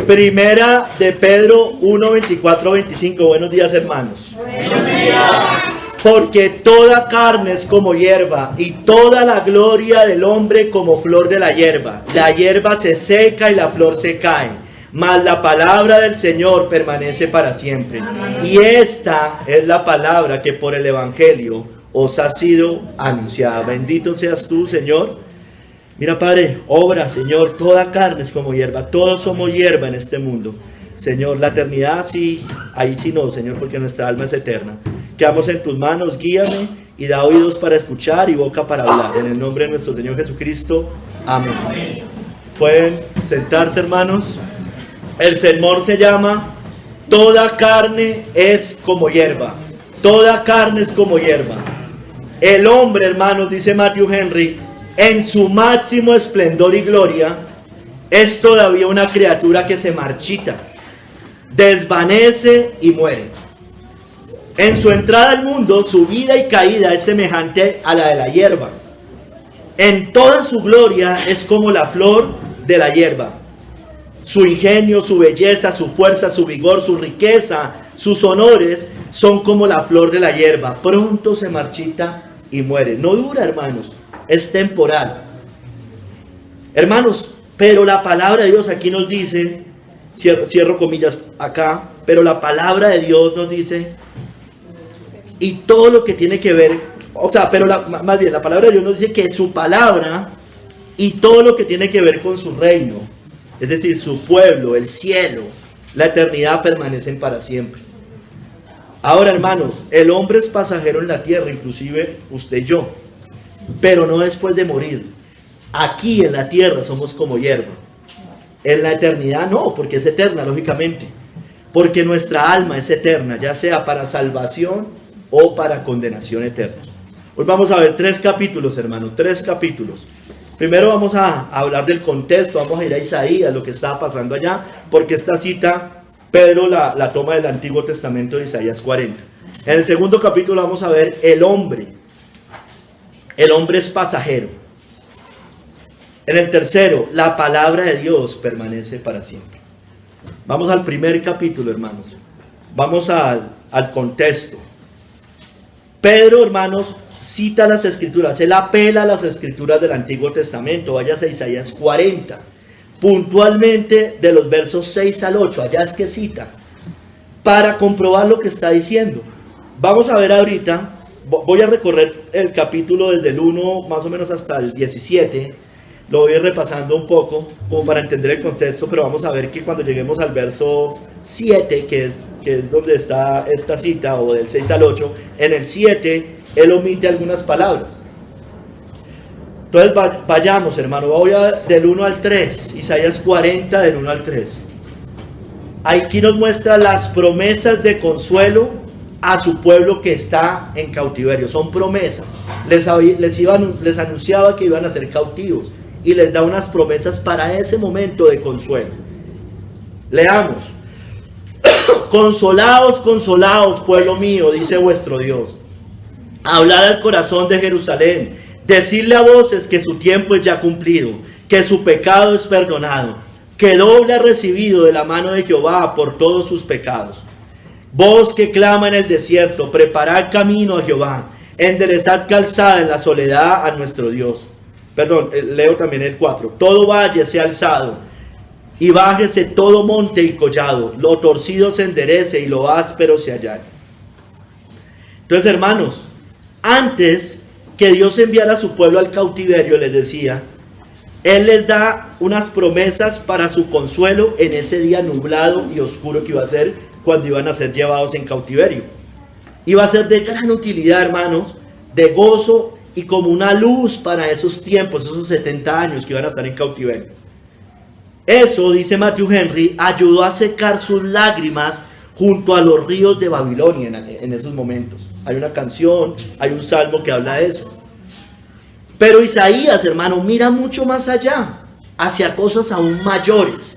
Primera de Pedro 1, 24, 25. Buenos días, hermanos. Buenos días. Porque toda carne es como hierba, y toda la gloria del hombre como flor de la hierba. La hierba se seca y la flor se cae, mas la palabra del Señor permanece para siempre. Y esta es la palabra que por el Evangelio os ha sido anunciada. Bendito seas tú, Señor. Mira, Padre, obra, Señor, toda carne es como hierba, todos somos hierba en este mundo. Señor, la eternidad sí, ahí sí no, Señor, porque nuestra alma es eterna. Quedamos en tus manos, guíame y da oídos para escuchar y boca para hablar. En el nombre de nuestro Señor Jesucristo, amén. Pueden sentarse, hermanos. El sermón se llama Toda carne es como hierba. Toda carne es como hierba. El hombre, hermanos, dice Matthew Henry, en su máximo esplendor y gloria, es todavía una criatura que se marchita, desvanece y muere. En su entrada al mundo, su vida y caída es semejante a la de la hierba. En toda su gloria es como la flor de la hierba. Su ingenio, su belleza, su fuerza, su vigor, su riqueza, sus honores son como la flor de la hierba. Pronto se marchita y muere. No dura, hermanos, es temporal. Hermanos, pero la palabra de Dios aquí nos dice, cierro comillas acá, pero la palabra de Dios nos dice, y todo lo que tiene que ver, o sea, pero más bien la palabra de Dios nos dice que su palabra y todo lo que tiene que ver con su reino, es decir, su pueblo, el cielo, la eternidad, permanecen para siempre. Ahora, hermanos, el hombre es pasajero en la tierra, inclusive usted y yo, pero no después de morir. Aquí en la tierra somos como hierba. En la eternidad no, porque es eterna, lógicamente. Porque nuestra alma es eterna, ya sea para salvación o para condenación eterna. Hoy vamos a ver 3 capítulos, hermanos, 3 capítulos. Primero vamos a hablar del contexto, vamos a ir a Isaías, lo que estaba pasando allá, porque esta cita Pedro la toma del Antiguo Testamento de Isaías 40. En el segundo capítulo vamos a ver el hombre. El hombre es pasajero. En el tercero, la palabra de Dios permanece para siempre. Vamos al primer capítulo, hermanos. Vamos al contexto. Pedro, hermanos, cita las escrituras. Él apela a las escrituras del Antiguo Testamento. Váyase a Isaías 40. Puntualmente de los versos 6 al 8. Allá es que cita. Para comprobar lo que está diciendo. Vamos a ver ahorita. Voy a recorrer el capítulo desde el 1 más o menos hasta el 17. Lo voy a ir repasando un poco como para entender el contexto, pero vamos a ver que cuando lleguemos al verso 7, que es donde está esta cita, o del 6 al 8, en el 7 él omite algunas palabras. Entonces vayamos, hermano, voy del 1 al 3, Isaías 40 del 1 al 3. Aquí nos muestra las promesas de consuelo a su pueblo que está en cautiverio. Son promesas. Les anunciaba que iban a ser cautivos y les da unas promesas para ese momento de consuelo. Leamos. Consolaos, consolaos, pueblo mío, dice vuestro Dios. Hablad al corazón de Jerusalén. Decidle a voces que su tiempo es ya cumplido, que su pecado es perdonado, que doble ha recibido de la mano de Jehová por todos sus pecados. Voz que clama en el desierto, preparad camino a Jehová, enderezad calzada en la soledad a nuestro Dios. Perdón, leo también el 4. Todo valle sea alzado, y bájese todo monte y collado, lo torcido se enderece y lo áspero se allane. Entonces, hermanos, antes que Dios enviara a su pueblo al cautiverio, les decía, Él les da unas promesas para su consuelo en ese día nublado y oscuro que iba a ser cuando iban a ser llevados en cautiverio. Iba a ser de gran utilidad, hermanos, de gozo y como una luz para esos tiempos, esos 70 años que iban a estar en cautiverio. Eso, dice Matthew Henry, ayudó a secar sus lágrimas junto a los ríos de Babilonia en esos momentos. Hay una canción, hay un salmo que habla de eso. Pero Isaías, hermano, mira mucho más allá, hacia cosas aún mayores.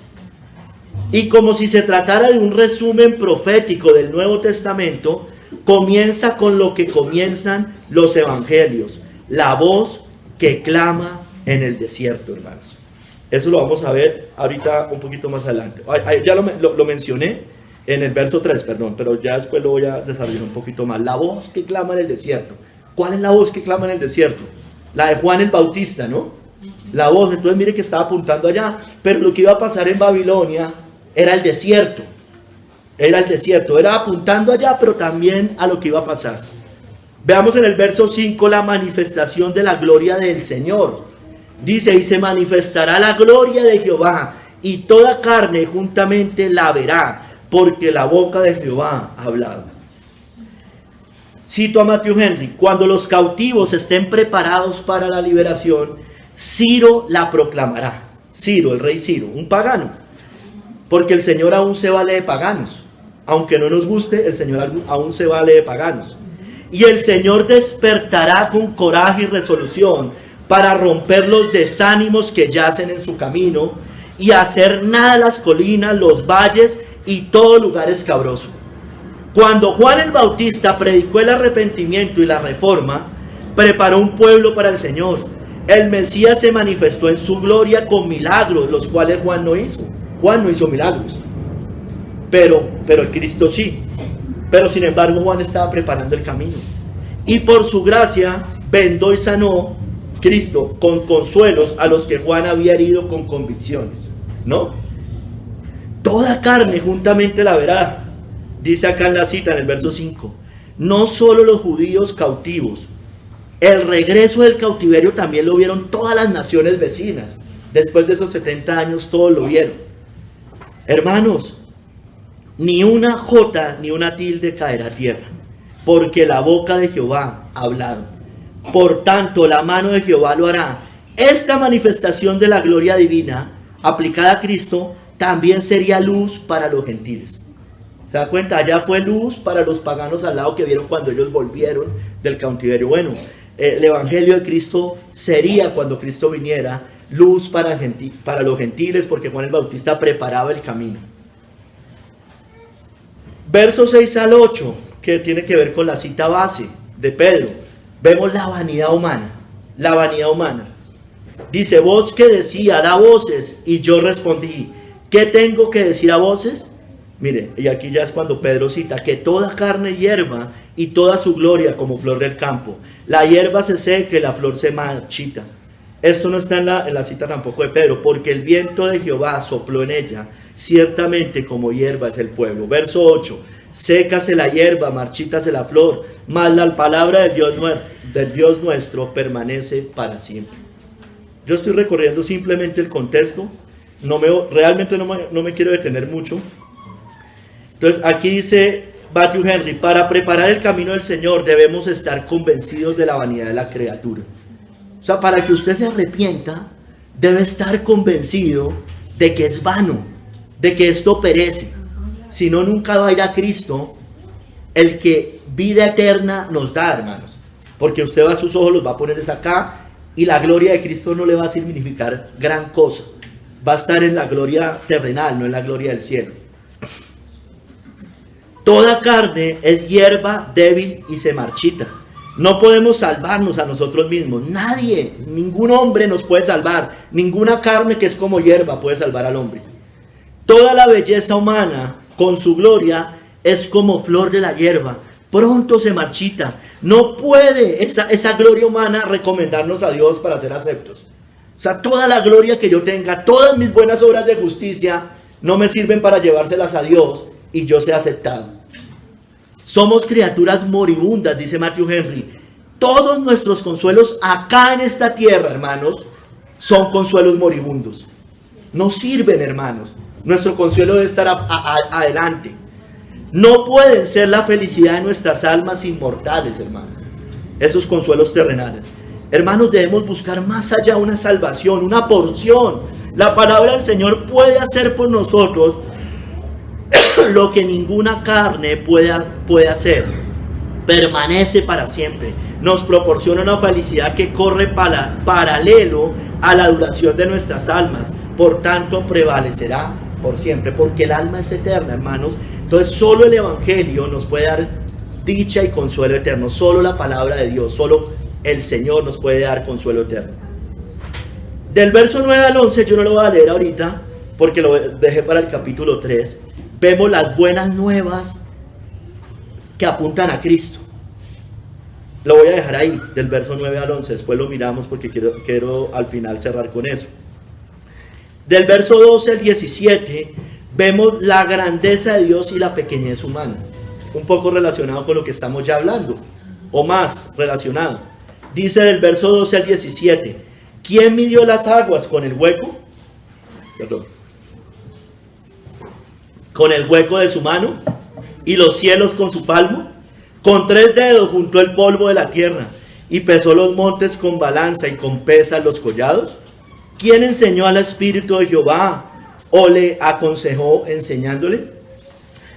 Y como si se tratara de un resumen profético del Nuevo Testamento, comienza con lo que comienzan los evangelios, la voz que clama en el desierto, hermanos. Eso lo vamos a ver ahorita un poquito más adelante. Ya lo mencioné en el verso 3, perdón, pero ya después lo voy a desarrollar un poquito más. La voz que clama en el desierto. ¿Cuál es la voz que clama en el desierto? La de Juan el Bautista, ¿no? La voz, entonces mire que estaba apuntando allá, pero lo que iba a pasar en Babilonia era el desierto. Era apuntando allá, pero también a lo que iba a pasar. Veamos en el verso 5 la manifestación de la gloria del Señor. Dice, y se manifestará la gloria de Jehová, y toda carne juntamente la verá, porque la boca de Jehová ha hablado. Cito a Matthew Henry, cuando los cautivos estén preparados para la liberación, Ciro la proclamará. Ciro, el rey Ciro, un pagano, porque el Señor aún se vale de paganos. Aunque no nos guste, el Señor aún se vale de paganos. Y el Señor despertará con coraje y resolución para romper los desánimos que yacen en su camino y hacer nada las colinas, los valles y todo lugar escabroso. Cuando Juan el Bautista predicó el arrepentimiento y la reforma, preparó un pueblo para el Señor. El Mesías se manifestó en su gloria con milagros, los cuales Juan no hizo. Juan no hizo milagros, pero el Cristo sí. Pero sin embargo Juan estaba preparando el camino. Y por su gracia vendó y sanó Cristo con consuelos a los que Juan había herido con convicciones, ¿no? Toda carne juntamente la verá. Dice acá en la cita, en el verso 5. No solo los judíos cautivos. El regreso del cautiverio también lo vieron todas las naciones vecinas. Después de esos 70 años todos lo vieron. Hermanos, ni una jota ni una tilde caerá a tierra, porque la boca de Jehová ha hablado. Por tanto, la mano de Jehová lo hará. Esta manifestación de la gloria divina, aplicada a Cristo, también sería luz para los gentiles. ¿Se da cuenta? Allá fue luz para los paganos al lado que vieron cuando ellos volvieron del cautiverio. Bueno, el evangelio de Cristo sería, cuando Cristo viniera, luz para los gentiles, porque Juan el Bautista preparaba el camino. Versos 6 al 8, que tiene que ver con la cita base de Pedro. Vemos la vanidad humana. La vanidad humana. Dice, voz que decía, da voces, y yo respondí, ¿qué tengo que decir a voces? Mire, y aquí ya es cuando Pedro cita, que toda carne hierba, y toda su gloria como flor del campo. La hierba se seca y la flor se marchita. Esto no está en la cita tampoco de Pedro, porque el viento de Jehová sopló en ella, ciertamente como hierba es el pueblo. Verso 8, sécase la hierba, marchítase la flor, mas la palabra del Dios nuestro permanece para siempre. Yo estoy recorriendo simplemente el contexto, realmente no me quiero detener mucho. Entonces aquí dice Matthew Henry, para preparar el camino del Señor debemos estar convencidos de la vanidad de la criatura. O sea, para que usted se arrepienta, debe estar convencido de que es vano, de que esto perece. Si no, nunca va a ir a Cristo, el que vida eterna nos da, hermanos. Porque usted va a sus ojos, los va a poner acá, y la gloria de Cristo no le va a significar gran cosa. Va a estar en la gloria terrenal, no en la gloria del cielo. Toda carne es hierba débil y se marchita. No podemos salvarnos a nosotros mismos. Nadie, ningún hombre nos puede salvar. Ninguna carne que es como hierba puede salvar al hombre. Toda la belleza humana, con su gloria, es como flor de la hierba. Pronto se marchita. No puede esa gloria humana recomendarnos a Dios para ser aceptos. O sea, toda la gloria que yo tenga, todas mis buenas obras de justicia, no me sirven para llevárselas a Dios y yo sea aceptado. Somos criaturas moribundas, dice Matthew Henry. Todos nuestros consuelos acá en esta tierra, hermanos, son consuelos moribundos. No sirven, hermanos. Nuestro consuelo debe estar adelante. No pueden ser la felicidad de nuestras almas inmortales, hermanos. Esos consuelos terrenales. Hermanos, debemos buscar más allá una salvación, una porción. La palabra del Señor puede hacer por nosotros lo que ninguna carne puede hacer. Permanece para siempre. Nos proporciona una felicidad que corre paralelo a la duración de nuestras almas. Por tanto, prevalecerá por siempre, porque el alma es eterna, hermanos. Entonces, solo el Evangelio nos puede dar dicha y consuelo eterno. Solo la palabra de Dios, solo el Señor nos puede dar consuelo eterno. Del verso 9 al 11, yo no lo voy a leer ahorita, porque lo dejé para el capítulo 3. Vemos las buenas nuevas que apuntan a Cristo. Lo voy a dejar ahí, del verso 9 al 11, después lo miramos porque quiero al final cerrar con eso. Del verso 12 al 17, vemos la grandeza de Dios y la pequeñez humana. Un poco relacionado con lo que estamos ya hablando, o más relacionado. Dice del verso 12 al 17, ¿quién midió las aguas con el hueco? Perdón. Con el hueco de su mano, y los cielos con su palmo. Con 3 dedos juntó el polvo de la tierra, y pesó los montes con balanza y con pesas los collados. ¿Quién enseñó al Espíritu de Jehová, o le aconsejó enseñándole?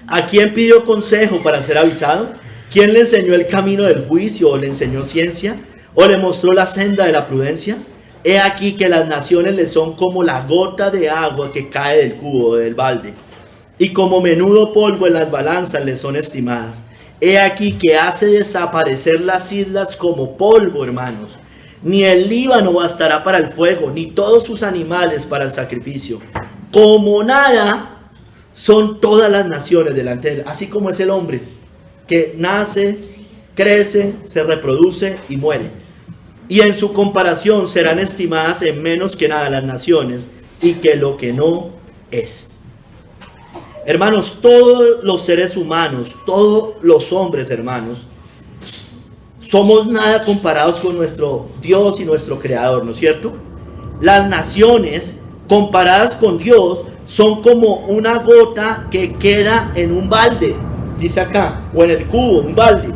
¿A quién pidió consejo para ser avisado? ¿Quién le enseñó el camino del juicio, o le enseñó ciencia, o le mostró la senda de la prudencia? He aquí que las naciones le son como la gota de agua que cae del cubo o del balde, y como menudo polvo en las balanzas le son estimadas. He aquí que hace desaparecer las islas como polvo, hermanos. Ni el Líbano bastará para el fuego, ni todos sus animales para el sacrificio. Como nada son todas las naciones delante de él. Así como es el hombre, que nace, crece, se reproduce y muere. Y en su comparación serán estimadas en menos que nada las naciones, y que lo que no es. Hermanos, todos los seres humanos, todos los hombres, hermanos, somos nada comparados con nuestro Dios y nuestro Creador, ¿no es cierto? Las naciones, comparadas con Dios, son como una gota que queda en un balde, dice acá, o en el cubo, un balde,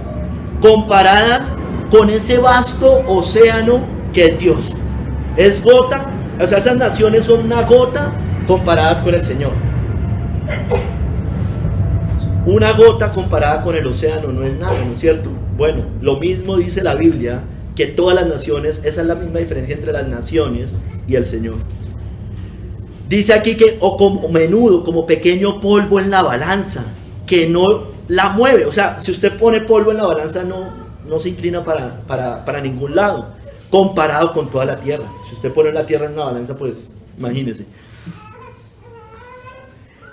comparadas con ese vasto océano que es Dios. Es gota, o sea, esas naciones son una gota comparadas con el Señor. Una gota comparada con el océano no es nada, ¿no es cierto? Bueno, lo mismo dice la Biblia, que todas las naciones, esa es la misma diferencia entre las naciones y el Señor. Dice aquí que, o como menudo, como pequeño polvo en la balanza, que no la mueve. O sea, si usted pone polvo en la balanza, no se inclina para ningún lado, comparado con toda la tierra. Si usted pone la tierra en una balanza, pues imagínese.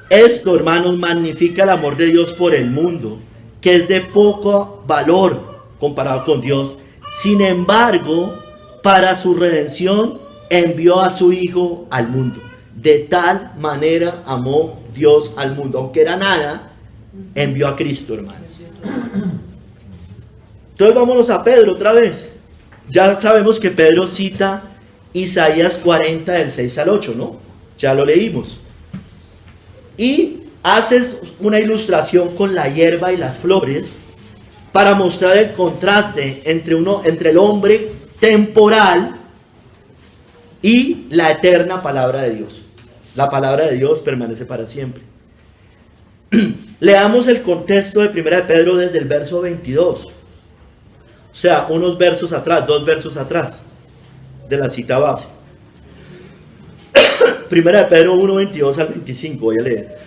Esto, hermanos, magnifica el amor de Dios por el mundo, que es de poco valor comparado con Dios. Sin embargo, para su redención envió a su Hijo al mundo. De tal manera amó Dios al mundo. Aunque era nada, envió a Cristo, hermanos. Entonces vámonos a Pedro otra vez. Ya sabemos que Pedro cita Isaías 40 del 6 al 8, ¿no? Ya lo leímos. Y haces una ilustración con la hierba y las flores para mostrar el contraste entre el hombre temporal y la eterna palabra de Dios. La palabra de Dios permanece para siempre. Leamos el contexto de 1 de Pedro desde el verso 22. O sea, unos versos atrás, 2 versos atrás de la cita base. 1 de Pedro 1, 22 al 25, voy a leer.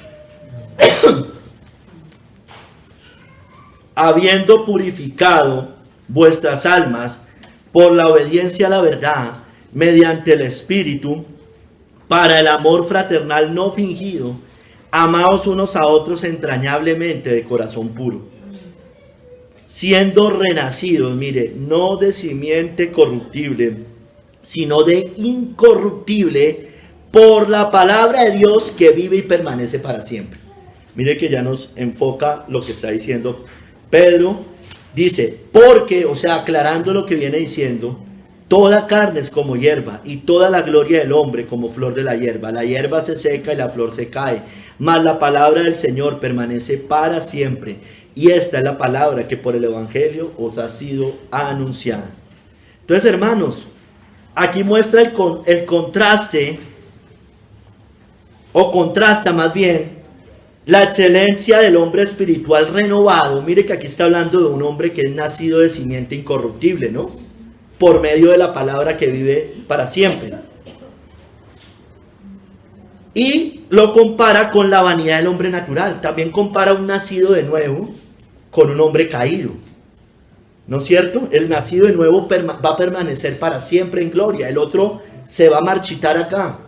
Habiendo purificado vuestras almas por la obediencia a la verdad, mediante el Espíritu, para el amor fraternal no fingido, amaos unos a otros entrañablemente de corazón puro, siendo renacidos, mire, no de simiente corruptible, sino de incorruptible, por la palabra de Dios que vive y permanece para siempre. Mire que ya nos enfoca lo que está diciendo Pedro. Dice, porque, o sea, aclarando lo que viene diciendo, toda carne es como hierba, y toda la gloria del hombre como flor de la hierba. La hierba se seca y la flor se cae, mas la palabra del Señor permanece para siempre. Y esta es la palabra que por el Evangelio os ha sido anunciada. Entonces, hermanos, aquí muestra el contraste, o contrasta más bien, la excelencia del hombre espiritual renovado. Mire que aquí está hablando de un hombre que es nacido de simiente incorruptible, ¿no? Por medio de la palabra que vive para siempre. Y lo compara con la vanidad del hombre natural. También compara un nacido de nuevo con un hombre caído. ¿No es cierto? El nacido de nuevo va a permanecer para siempre en gloria. El otro se va a marchitar acá.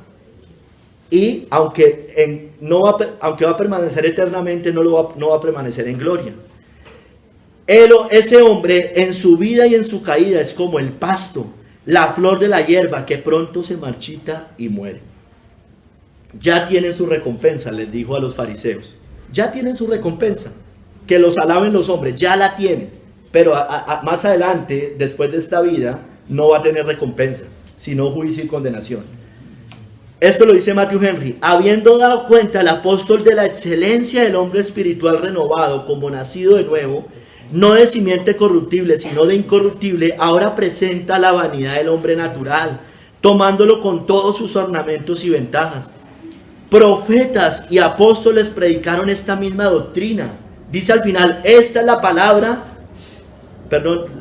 Y aunque va a permanecer eternamente, no va a permanecer en gloria. Ese hombre en su vida y en su caída es como el pasto, la flor de la hierba que pronto se marchita y muere. Ya tienen su recompensa, les dijo a los fariseos. Ya tienen su recompensa. Que los alaben los hombres, ya la tienen. Pero más adelante, después de esta vida, no va a tener recompensa, sino juicio y condenación. Esto lo dice Matthew Henry. Habiendo dado cuenta el apóstol de la excelencia del hombre espiritual renovado como nacido de nuevo, no de simiente corruptible, sino de incorruptible, ahora presenta la vanidad del hombre natural, tomándolo con todos sus ornamentos y ventajas. Profetas y apóstoles predicaron esta misma doctrina. Dice al final, esta es la palabra,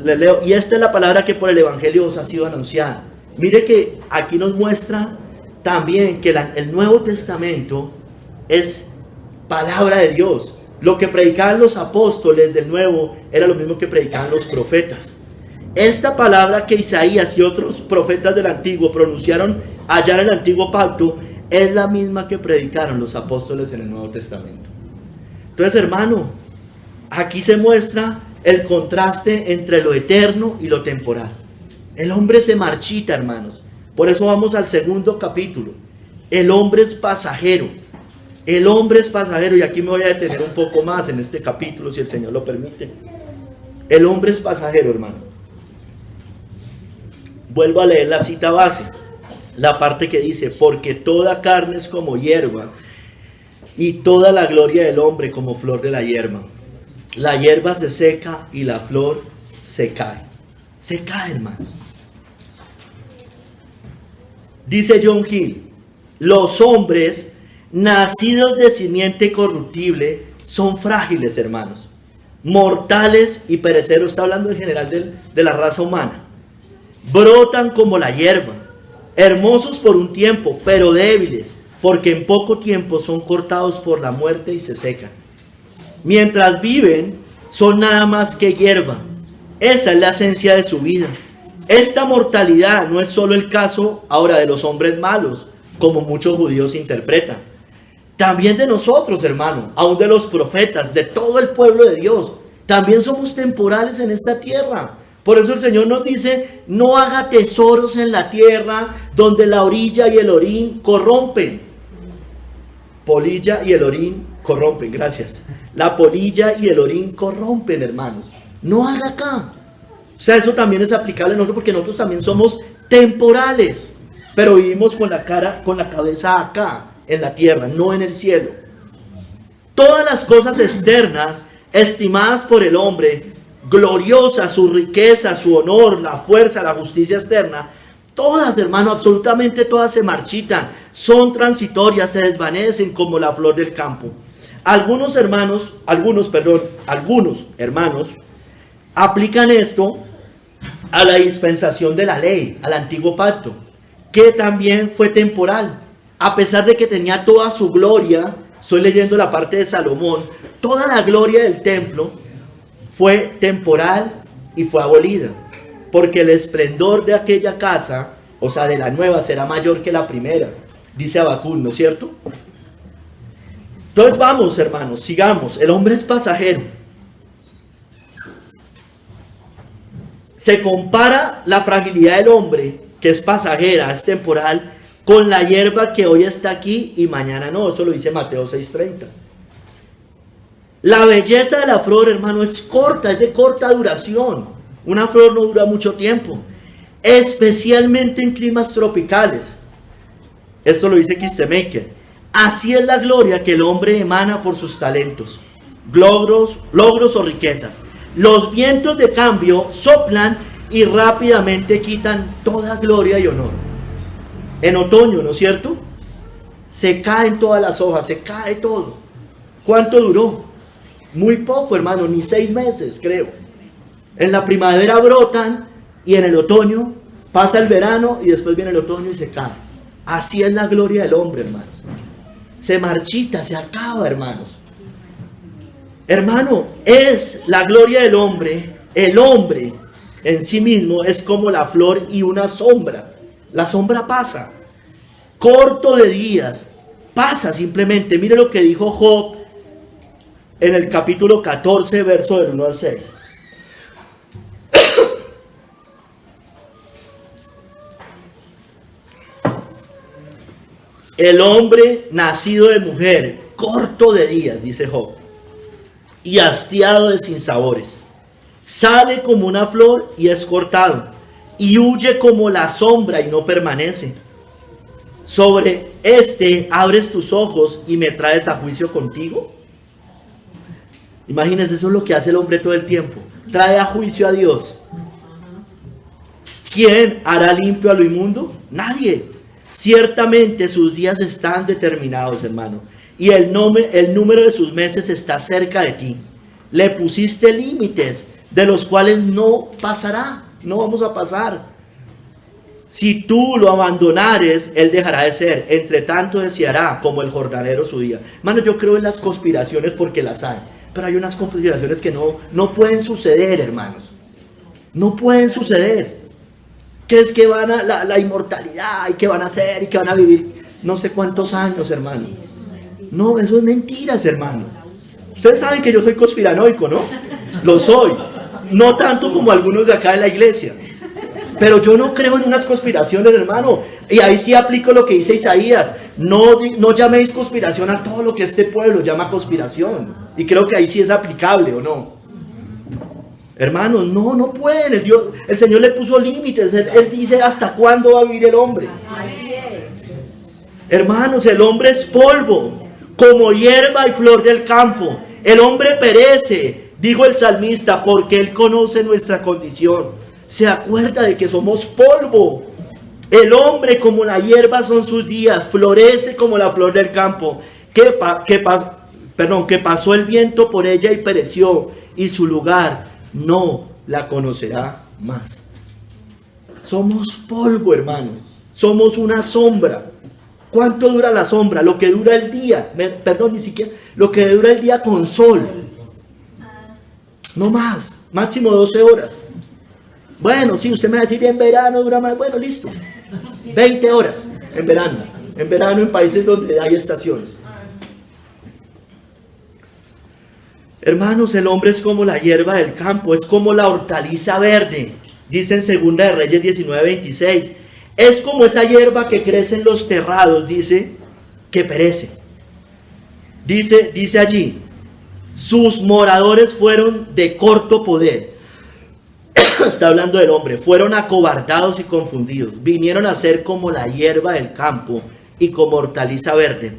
le leo, y esta es la palabra que por el evangelio os ha sido anunciada. Mire que aquí nos muestra también que el Nuevo Testamento es palabra de Dios. Lo que predicaban los apóstoles del Nuevo era lo mismo que predicaban los profetas. Esta palabra que Isaías y otros profetas del Antiguo pronunciaron allá en el Antiguo Pacto es la misma que predicaron los apóstoles en el Nuevo Testamento. Entonces, hermano, aquí se muestra el contraste entre lo eterno y lo temporal. El hombre se marchita, hermanos. Por eso vamos al segundo capítulo. El hombre es pasajero. El hombre es pasajero, y aquí me voy a detener un poco más en este capítulo, si el Señor lo permite. El hombre es pasajero, hermano. Vuelvo a leer la cita base, la parte que dice, porque toda carne es como hierba, y toda la gloria del hombre como flor de la hierba. La hierba se seca y la flor se cae. Se cae, hermanos. Dice John Hill, los hombres nacidos de simiente corruptible son frágiles, hermanos, mortales y pereceros. Está hablando en general de la raza humana. Brotan como la hierba, hermosos por un tiempo, pero débiles, porque en poco tiempo son cortados por la muerte y se secan. Mientras viven, son nada más que hierba. Esa es la esencia de su vida. Esta mortalidad no es solo el caso ahora de los hombres malos, como muchos judíos interpretan. También de nosotros, hermano, aún de los profetas, de todo el pueblo de Dios. También somos temporales en esta tierra. Por eso el Señor nos dice, no haga tesoros en la tierra donde la orilla y el orín corrompen. Polilla y el orín corrompen, gracias. La polilla y el orín corrompen, hermanos. No haga acá. O sea, eso también es aplicable a nosotros, porque nosotros también somos temporales, pero vivimos con la cabeza acá, en la tierra, no en el cielo. Todas las cosas externas, estimadas por el hombre, gloriosas, su riqueza, su honor, la fuerza, la justicia externa, todas, hermano, absolutamente todas se marchitan, son transitorias, se desvanecen como la flor del campo. Algunos hermanos aplican esto a la dispensación de la ley, al antiguo pacto, que también fue temporal, a pesar de que tenía toda su gloria. Estoy leyendo la parte de Salomón, toda la gloria del templo fue temporal y fue abolida, porque el esplendor de aquella casa, o sea, de la nueva, será mayor que la primera, dice Habacuc, ¿no es cierto? Entonces vamos, hermanos, sigamos. El hombre es pasajero. Se compara la fragilidad del hombre, que es pasajera, es temporal, con la hierba que hoy está aquí y mañana no. Eso lo dice Mateo 6:30. La belleza de la flor, hermano, es corta, es de corta duración. Una flor no dura mucho tiempo, especialmente en climas tropicales. Esto lo dice Kistemaker. Así es la gloria que el hombre emana por sus talentos, logros o riquezas. Los vientos de cambio soplan y rápidamente quitan toda gloria y honor. En otoño, ¿no es cierto? Se caen todas las hojas, se cae todo. ¿Cuánto duró? Muy poco, hermano, ni 6 meses, creo. En la primavera brotan y en el otoño pasa el verano y después viene el otoño y se cae. Así es la gloria del hombre, hermanos. Se marchita, se acaba, hermanos. Hermano, es la gloria del hombre. El hombre en sí mismo es como la flor y una sombra. La sombra pasa. Corto de días. Pasa simplemente. Mire lo que dijo Job en el capítulo 14, verso del 1 al 6. El hombre nacido de mujer, corto de días, dice Job, y hastiado de sinsabores, sale como una flor y es cortado, y huye como la sombra y no permanece. Sobre este abres tus ojos y me traes a juicio contigo. Imagínense, eso es lo que hace el hombre todo el tiempo. Trae a juicio a Dios. ¿Quién hará limpio a lo inmundo? Nadie. Ciertamente sus días están determinados, hermano, y el número de sus meses está cerca de ti. Le pusiste límites de los cuales no pasará, no vamos a pasar. Si tú lo abandonares, él dejará de ser. Entre tanto deseará como el jornalero su día. Hermano, yo creo en las conspiraciones porque las hay, pero hay unas conspiraciones que no pueden suceder, hermanos. No pueden suceder. Que es que van a la inmortalidad y que van a hacer y que van a vivir no sé cuántos años, hermano. No, eso es mentiras, hermano. Ustedes saben que yo soy conspiranoico, ¿no? Lo soy. No tanto como algunos de acá de la iglesia. Pero yo no creo en unas conspiraciones, hermano. Y ahí sí aplico lo que dice Isaías. No llaméis conspiración a todo lo que este pueblo llama conspiración. Y creo que ahí sí es aplicable, ¿o no? Hermanos, no pueden. El Señor le puso límites. Él dice hasta cuándo va a vivir el hombre. Así es. Hermanos, el hombre es polvo, como hierba y flor del campo. El hombre perece, dijo el salmista, porque él conoce nuestra condición. Se acuerda de que somos polvo. El hombre como la hierba son sus días, florece como la flor del campo. Que pasó el viento por ella y pereció, y su lugar no la conocerá más. Somos polvo, hermanos. Somos una sombra. ¿Cuánto dura la sombra? Lo que dura el día. Ni siquiera. Lo que dura el día con sol. No más. Máximo 12 horas. Bueno, sí, usted me va a decir en verano dura más. Bueno, listo. 20 horas en verano. En verano en países donde hay estaciones. Hermanos, el hombre es como la hierba del campo, es como la hortaliza verde. Dice en Segunda de Reyes 19:26. Es como esa hierba que crece en los terrados, dice, que perece. Dice allí, sus moradores fueron de corto poder. Está hablando del hombre. Fueron acobardados y confundidos. Vinieron a ser como la hierba del campo y como hortaliza verde,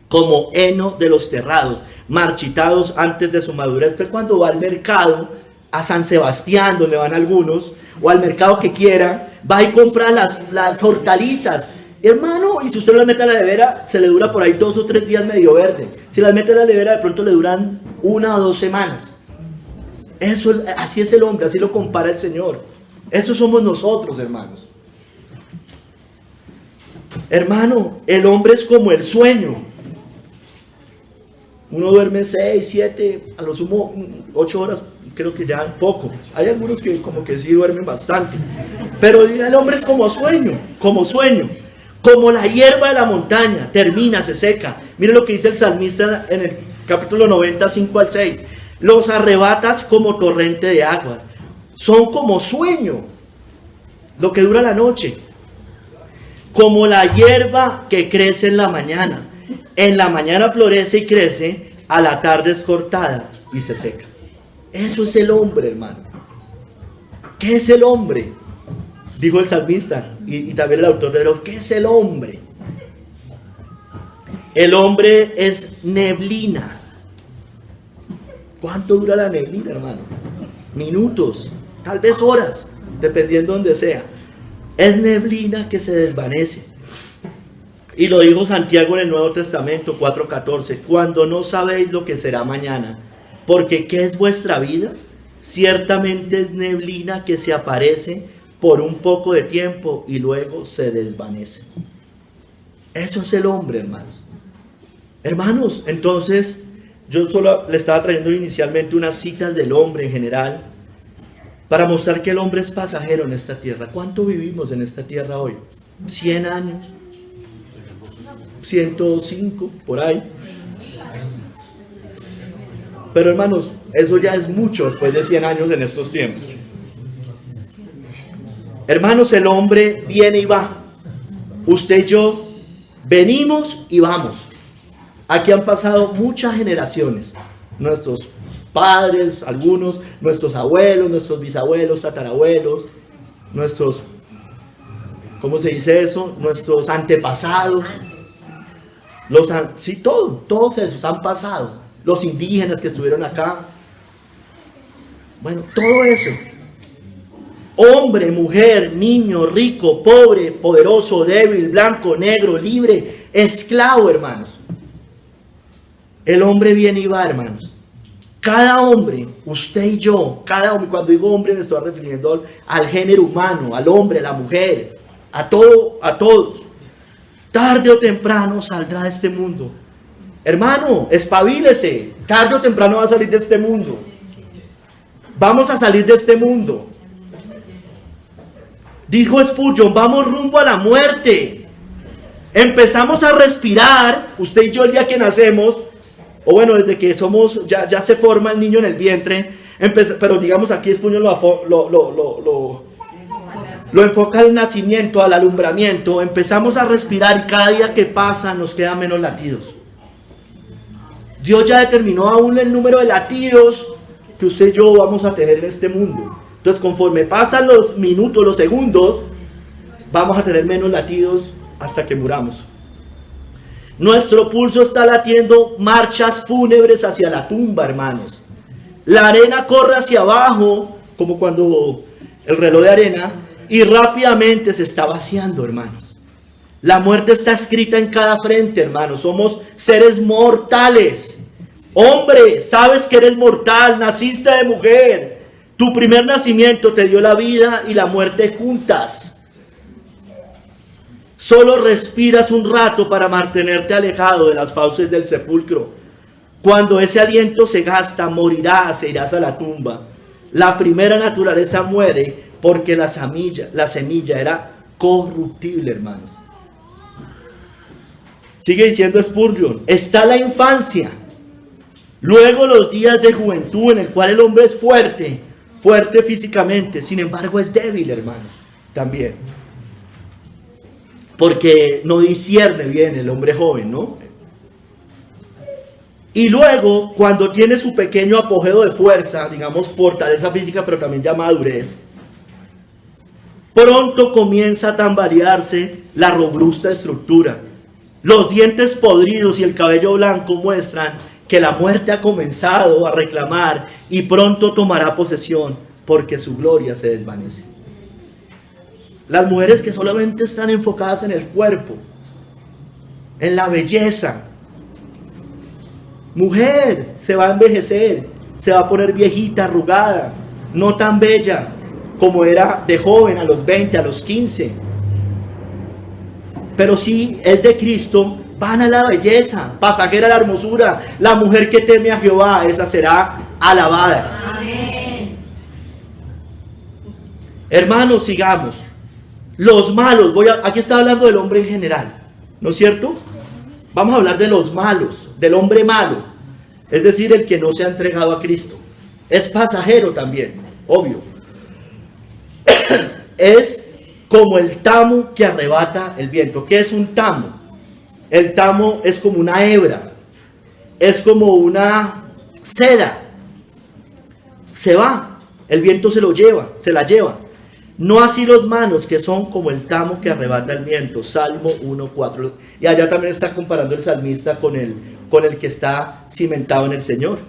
como heno de los terrados, marchitados antes de su madurez. Usted cuando va al mercado, a San Sebastián, donde van algunos, o al mercado que quiera, va y compra las hortalizas. Hermano, y si usted las mete a la nevera, se le dura por ahí 2 o 3 días medio verde. Si las mete a la nevera, de pronto le duran 1 o 2 semanas. Así es el hombre, así lo compara el Señor. Eso somos nosotros, hermanos. Hermano, el hombre es como el sueño. Uno duerme 6, 7, a lo sumo 8 horas, creo que ya poco. Hay algunos que como que sí duermen bastante. Pero el hombre es como sueño, como la hierba de la montaña, termina, se seca. Mire lo que dice el salmista en el capítulo 90, 5 al 6. Los arrebatas como torrente de aguas. Son como sueño, lo que dura la noche. Como la hierba que crece en la mañana. En la mañana florece y crece, a la tarde es cortada y se seca. Eso es el hombre, hermano. ¿Qué es el hombre? Dijo el salmista y también el autor de Hebreos. ¿Qué es el hombre? El hombre es neblina. ¿Cuánto dura la neblina, hermano? Minutos, tal vez horas, dependiendo donde sea. Es neblina que se desvanece. Y lo dijo Santiago en el Nuevo Testamento 4:14. Cuando no sabéis lo que será mañana, porque ¿qué es vuestra vida? Ciertamente es neblina que se aparece por un poco de tiempo y luego se desvanece. Eso es el hombre, hermanos. Hermanos, entonces yo solo le estaba trayendo inicialmente unas citas del hombre en general para mostrar que el hombre es pasajero en esta tierra. ¿Cuánto vivimos en esta tierra hoy? 100 años, 105, por ahí. Pero hermanos, eso ya es mucho después de 100 años en estos tiempos. Hermanos, el hombre viene y va. Usted y yo venimos y vamos. Aquí han pasado muchas generaciones. Nuestros padres, algunos, nuestros abuelos, nuestros bisabuelos, tatarabuelos, nuestros, ¿cómo se dice eso? Nuestros antepasados. Sí, todos esos han pasado. Los indígenas que estuvieron acá. Bueno, todo eso. Hombre, mujer, niño, rico, pobre, poderoso, débil, blanco, negro, libre, esclavo, hermanos. El hombre viene y va, hermanos. Cada hombre, usted y yo, cada hombre, cuando digo hombre me estoy refiriendo al género humano, al hombre, a la mujer, a todos. Tarde o temprano saldrá de este mundo. Hermano, espabilese. Tarde o temprano va a salir de este mundo. Vamos a salir de este mundo. Dijo Spurgeon, vamos rumbo a la muerte. Empezamos a respirar, usted y yo el día que nacemos, o bueno, desde que somos, ya se forma el niño en el vientre, pero digamos aquí Spurgeon lo enfoca al nacimiento, al alumbramiento. Empezamos a respirar y cada día que pasa nos quedan menos latidos. Dios ya determinó aún el número de latidos que usted y yo vamos a tener en este mundo. Entonces, conforme pasan los minutos, los segundos, vamos a tener menos latidos hasta que muramos. Nuestro pulso está latiendo marchas fúnebres hacia la tumba, hermanos. La arena corre hacia abajo, como cuando el reloj de arena, y rápidamente se está vaciando, hermanos. La muerte está escrita en cada frente, hermanos. Somos seres mortales. Hombre, sabes que eres mortal, naciste de mujer. Tu primer nacimiento te dio la vida y la muerte juntas. Solo respiras un rato para mantenerte alejado de las fauces del sepulcro. Cuando ese aliento se gasta, morirás e irás a la tumba. La primera naturaleza muere porque la semilla era corruptible, hermanos. Sigue diciendo Spurgeon, está la infancia, luego los días de juventud en el cual el hombre es fuerte físicamente, sin embargo es débil, hermanos, también. Porque no discierne bien el hombre joven, ¿no? Y luego, cuando tiene su pequeño apogeo de fuerza, digamos fortaleza física, pero también ya madurez, pronto comienza a tambalearse la robusta estructura. Los dientes podridos y el cabello blanco muestran que la muerte ha comenzado a reclamar y pronto tomará posesión porque su gloria se desvanece. Las mujeres que solamente están enfocadas en el cuerpo, en la belleza. Mujer, se va a envejecer, se va a poner viejita, arrugada, no tan bella como era de joven a los 20, a los 15. Pero si es de Cristo, van a la belleza, pasajera a la hermosura. La mujer que teme a Jehová, esa será alabada. Amén. Hermanos, sigamos. Los malos, aquí está hablando del hombre en general, ¿no es cierto? Vamos a hablar de los malos, del hombre malo, es decir, el que no se ha entregado a Cristo. Es pasajero también, obvio. Es como el tamo que arrebata el viento. ¿Qué es un tamo? El tamo es como una hebra, es como una seda. Se va, el viento se la lleva. No así los malos, que son como el tamo que arrebata el viento. Salmo 1:4. Y allá también está comparando el salmista con el que está cimentado en el Señor.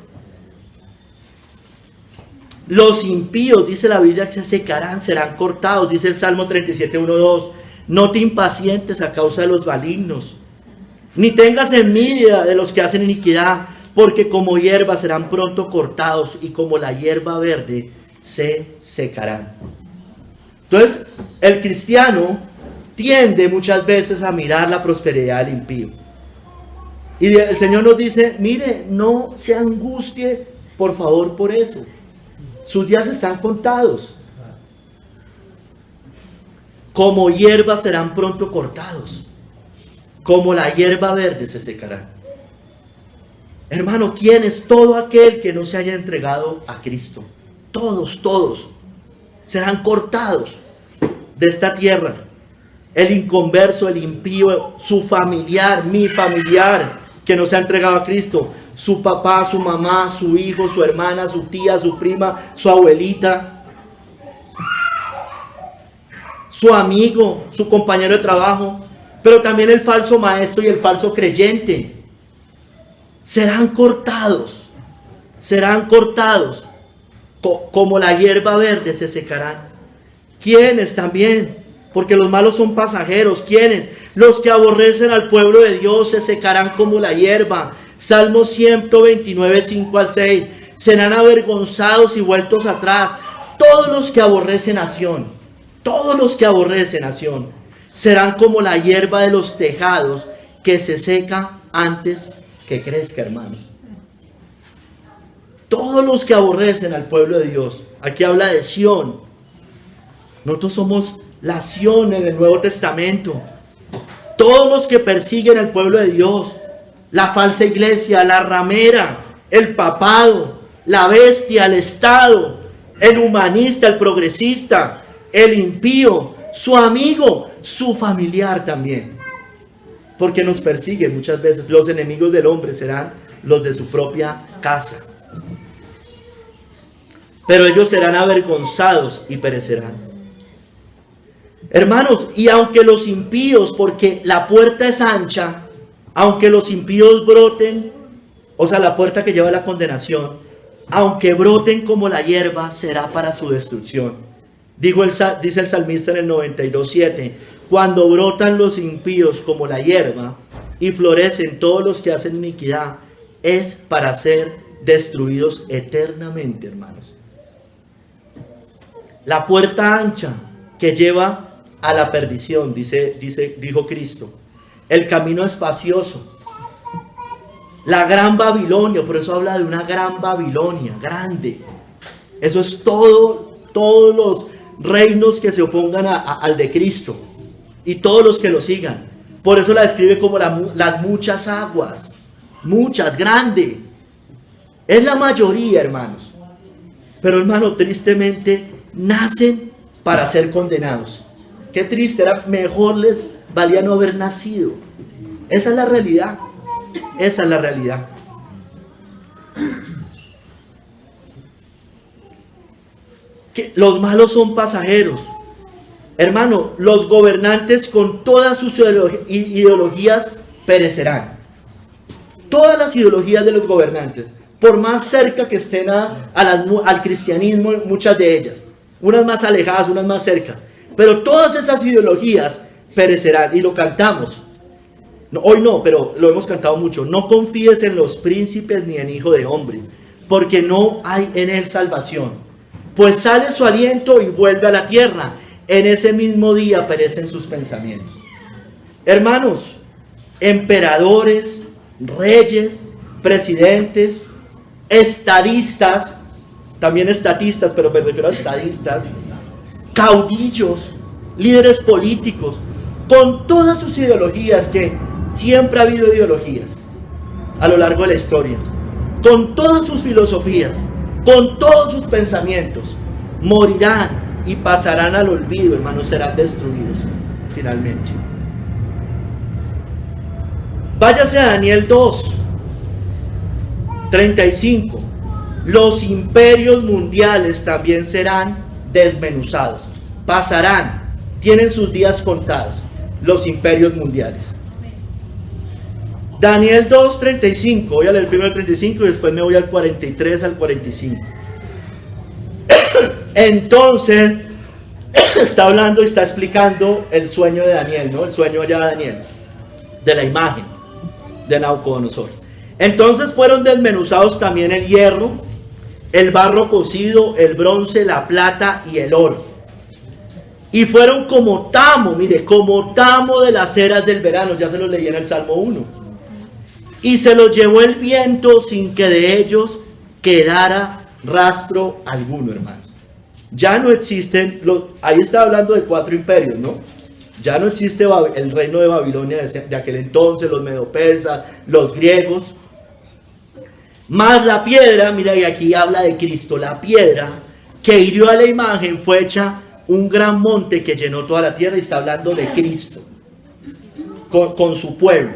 Los impíos, dice la Biblia, se secarán, serán cortados. Dice el Salmo 37:1-2. No te impacientes a causa de los malignos, ni tengas envidia de los que hacen iniquidad, porque como hierba serán pronto cortados, y como la hierba verde se secarán. Entonces, el cristiano tiende muchas veces a mirar la prosperidad del impío. Y el Señor nos dice, mire, no se angustie, por favor, por eso. Sus días están contados. como hierba serán pronto cortados, como la hierba verde se secarán. Hermano, ¿quién es todo aquel que no se haya entregado a Cristo? Todos serán cortados de esta tierra. El inconverso, el impío, su familiar, mi familiar que no se ha entregado a Cristo, su papá, su mamá, su hijo, su hermana, su tía, su prima, su abuelita, su amigo, su compañero de trabajo, pero también el falso maestro y el falso creyente. Serán cortados, como la hierba verde se secarán. ¿Quiénes también? Porque los malos son pasajeros. ¿Quiénes? Los que aborrecen al pueblo de Dios se secarán como la hierba. Salmo 129, 5 al 6. Serán avergonzados y vueltos atrás. Todos los que aborrecen a Sión, serán como la hierba de los tejados que se seca antes que crezca, hermanos. Todos los que aborrecen al pueblo de Dios. Aquí habla de Sión. Nosotros somos la Sión en el Nuevo Testamento. Todos los que persiguen al pueblo de Dios, la falsa iglesia, la ramera, el papado, la bestia, el Estado, el humanista, el progresista, el impío, su amigo, su familiar también. Porque nos persiguen muchas veces. Los enemigos del hombre serán los de su propia casa. Pero ellos serán avergonzados y perecerán. Hermanos, y aunque los impíos, porque la puerta es ancha, aunque los impíos broten, o sea, la puerta que lleva a la condenación, aunque broten como la hierba, será para su destrucción. Dice el salmista en el 92:7, cuando brotan los impíos como la hierba y florecen todos los que hacen iniquidad, es para ser destruidos eternamente, hermanos. La puerta ancha que lleva a la perdición, dijo Cristo. El camino espacioso. La gran Babilonia, por eso habla de una gran Babilonia, grande. Eso es todos los reinos que se opongan al de Cristo y todos los que lo sigan. Por eso la describe como las muchas aguas, muchas, grande. Es la mayoría, hermanos. Pero, hermano, tristemente nacen para ser condenados. Qué triste, mejor les valía no haber nacido. Esa es la realidad. Esa es la realidad. Que los malos son pasajeros. Hermano, los gobernantes con todas sus ideologías perecerán. Todas las ideologías de los gobernantes, por más cerca que estén al cristianismo, muchas de ellas, unas más alejadas, unas más cercas, pero todas esas ideologías perecerán. Y lo cantamos. No, hoy no, pero lo hemos cantado mucho. No confíes en los príncipes ni en hijo de hombre, porque no hay en él salvación. Pues sale su aliento y vuelve a la tierra. En ese mismo día perecen sus pensamientos. Hermanos, emperadores, reyes, presidentes, estadistas, también estatistas, pero me refiero a estadistas, caudillos, líderes políticos, con todas sus ideologías, que siempre ha habido ideologías a lo largo de la historia, con todas sus filosofías, con todos sus pensamientos, morirán y pasarán al olvido, hermanos, serán destruidos finalmente. Váyase a Daniel 2:35. Los imperios mundiales también serán desmenuzados, pasarán, tienen sus días contados, los imperios mundiales. Daniel 2:35, voy a leer primero el 35 y después me voy al 43 al 45. Entonces, está hablando y está explicando el sueño de Daniel, ¿no? El sueño allá de Daniel, de la imagen de Nabucodonosor. Entonces fueron desmenuzados también el hierro, el barro cocido, el bronce, la plata y el oro. Y fueron como tamo, mire, como tamo de las eras del verano, ya se los leí en el Salmo 1. Y se los llevó el viento sin que de ellos quedara rastro alguno, hermanos. Ya no existen, ahí está hablando de 4 imperios, ¿no? Ya no existe el reino de Babilonia de aquel entonces, los medo-persas, los griegos. Más la piedra, mira, y aquí habla de Cristo, la piedra que hirió a la imagen fue hecha un gran monte que llenó toda la tierra, y está hablando de Cristo, con su pueblo,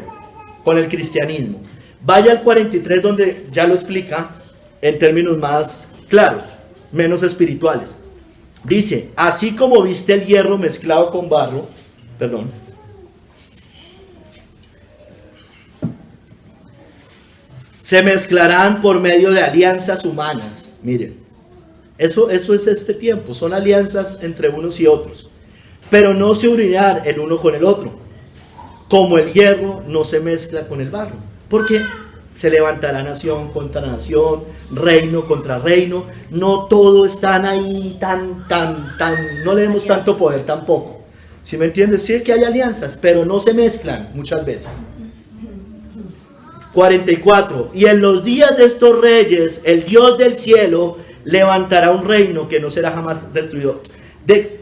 con el cristianismo. Vaya al 43 donde ya lo explica en términos más claros, menos espirituales. Dice, así como viste el hierro mezclado con barro, se mezclarán por medio de alianzas humanas. Miren, eso es este tiempo, son alianzas entre unos y otros, pero no se unirán el uno con el otro, como el hierro no se mezcla con el barro, porque se levantará nación contra nación, reino contra reino. No todo están ahí no le demos tanto poder tampoco. ¿Sí me entiendes? Sí que hay alianzas, pero no se mezclan muchas veces. 44. Y en los días de estos reyes, el Dios del cielo levantará un reino que no será jamás destruido.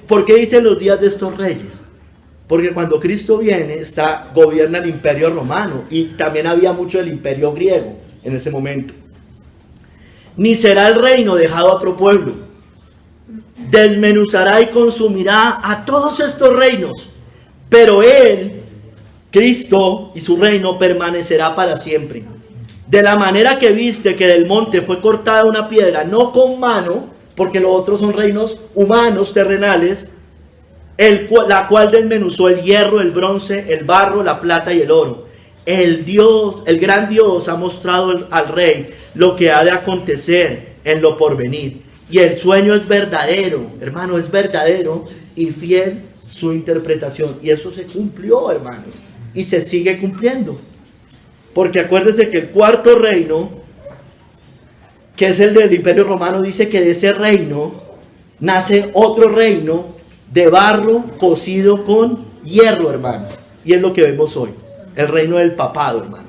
¿Por qué dicen los días de estos reyes? Porque cuando Cristo viene, gobierna el imperio romano, y también había mucho del imperio griego en ese momento. Ni será el reino dejado a otro pueblo. Desmenuzará y consumirá a todos estos reinos, pero Él, Cristo y su reino permanecerá para siempre. De la manera que viste que del monte fue cortada una piedra, no con mano, porque los otros son reinos humanos, terrenales, la cual desmenuzó el hierro, el bronce, el barro, la plata y el oro. El gran Dios ha mostrado al rey lo que ha de acontecer en lo porvenir. Y el sueño es verdadero, hermano, es verdadero y fiel su interpretación. Y eso se cumplió, hermanos, y se sigue cumpliendo. Porque acuérdense que el cuarto reino, que es el del imperio romano, dice que de ese reino nace otro reino de barro cocido con hierro, hermano. Y es lo que vemos hoy, el reino del papado, hermano.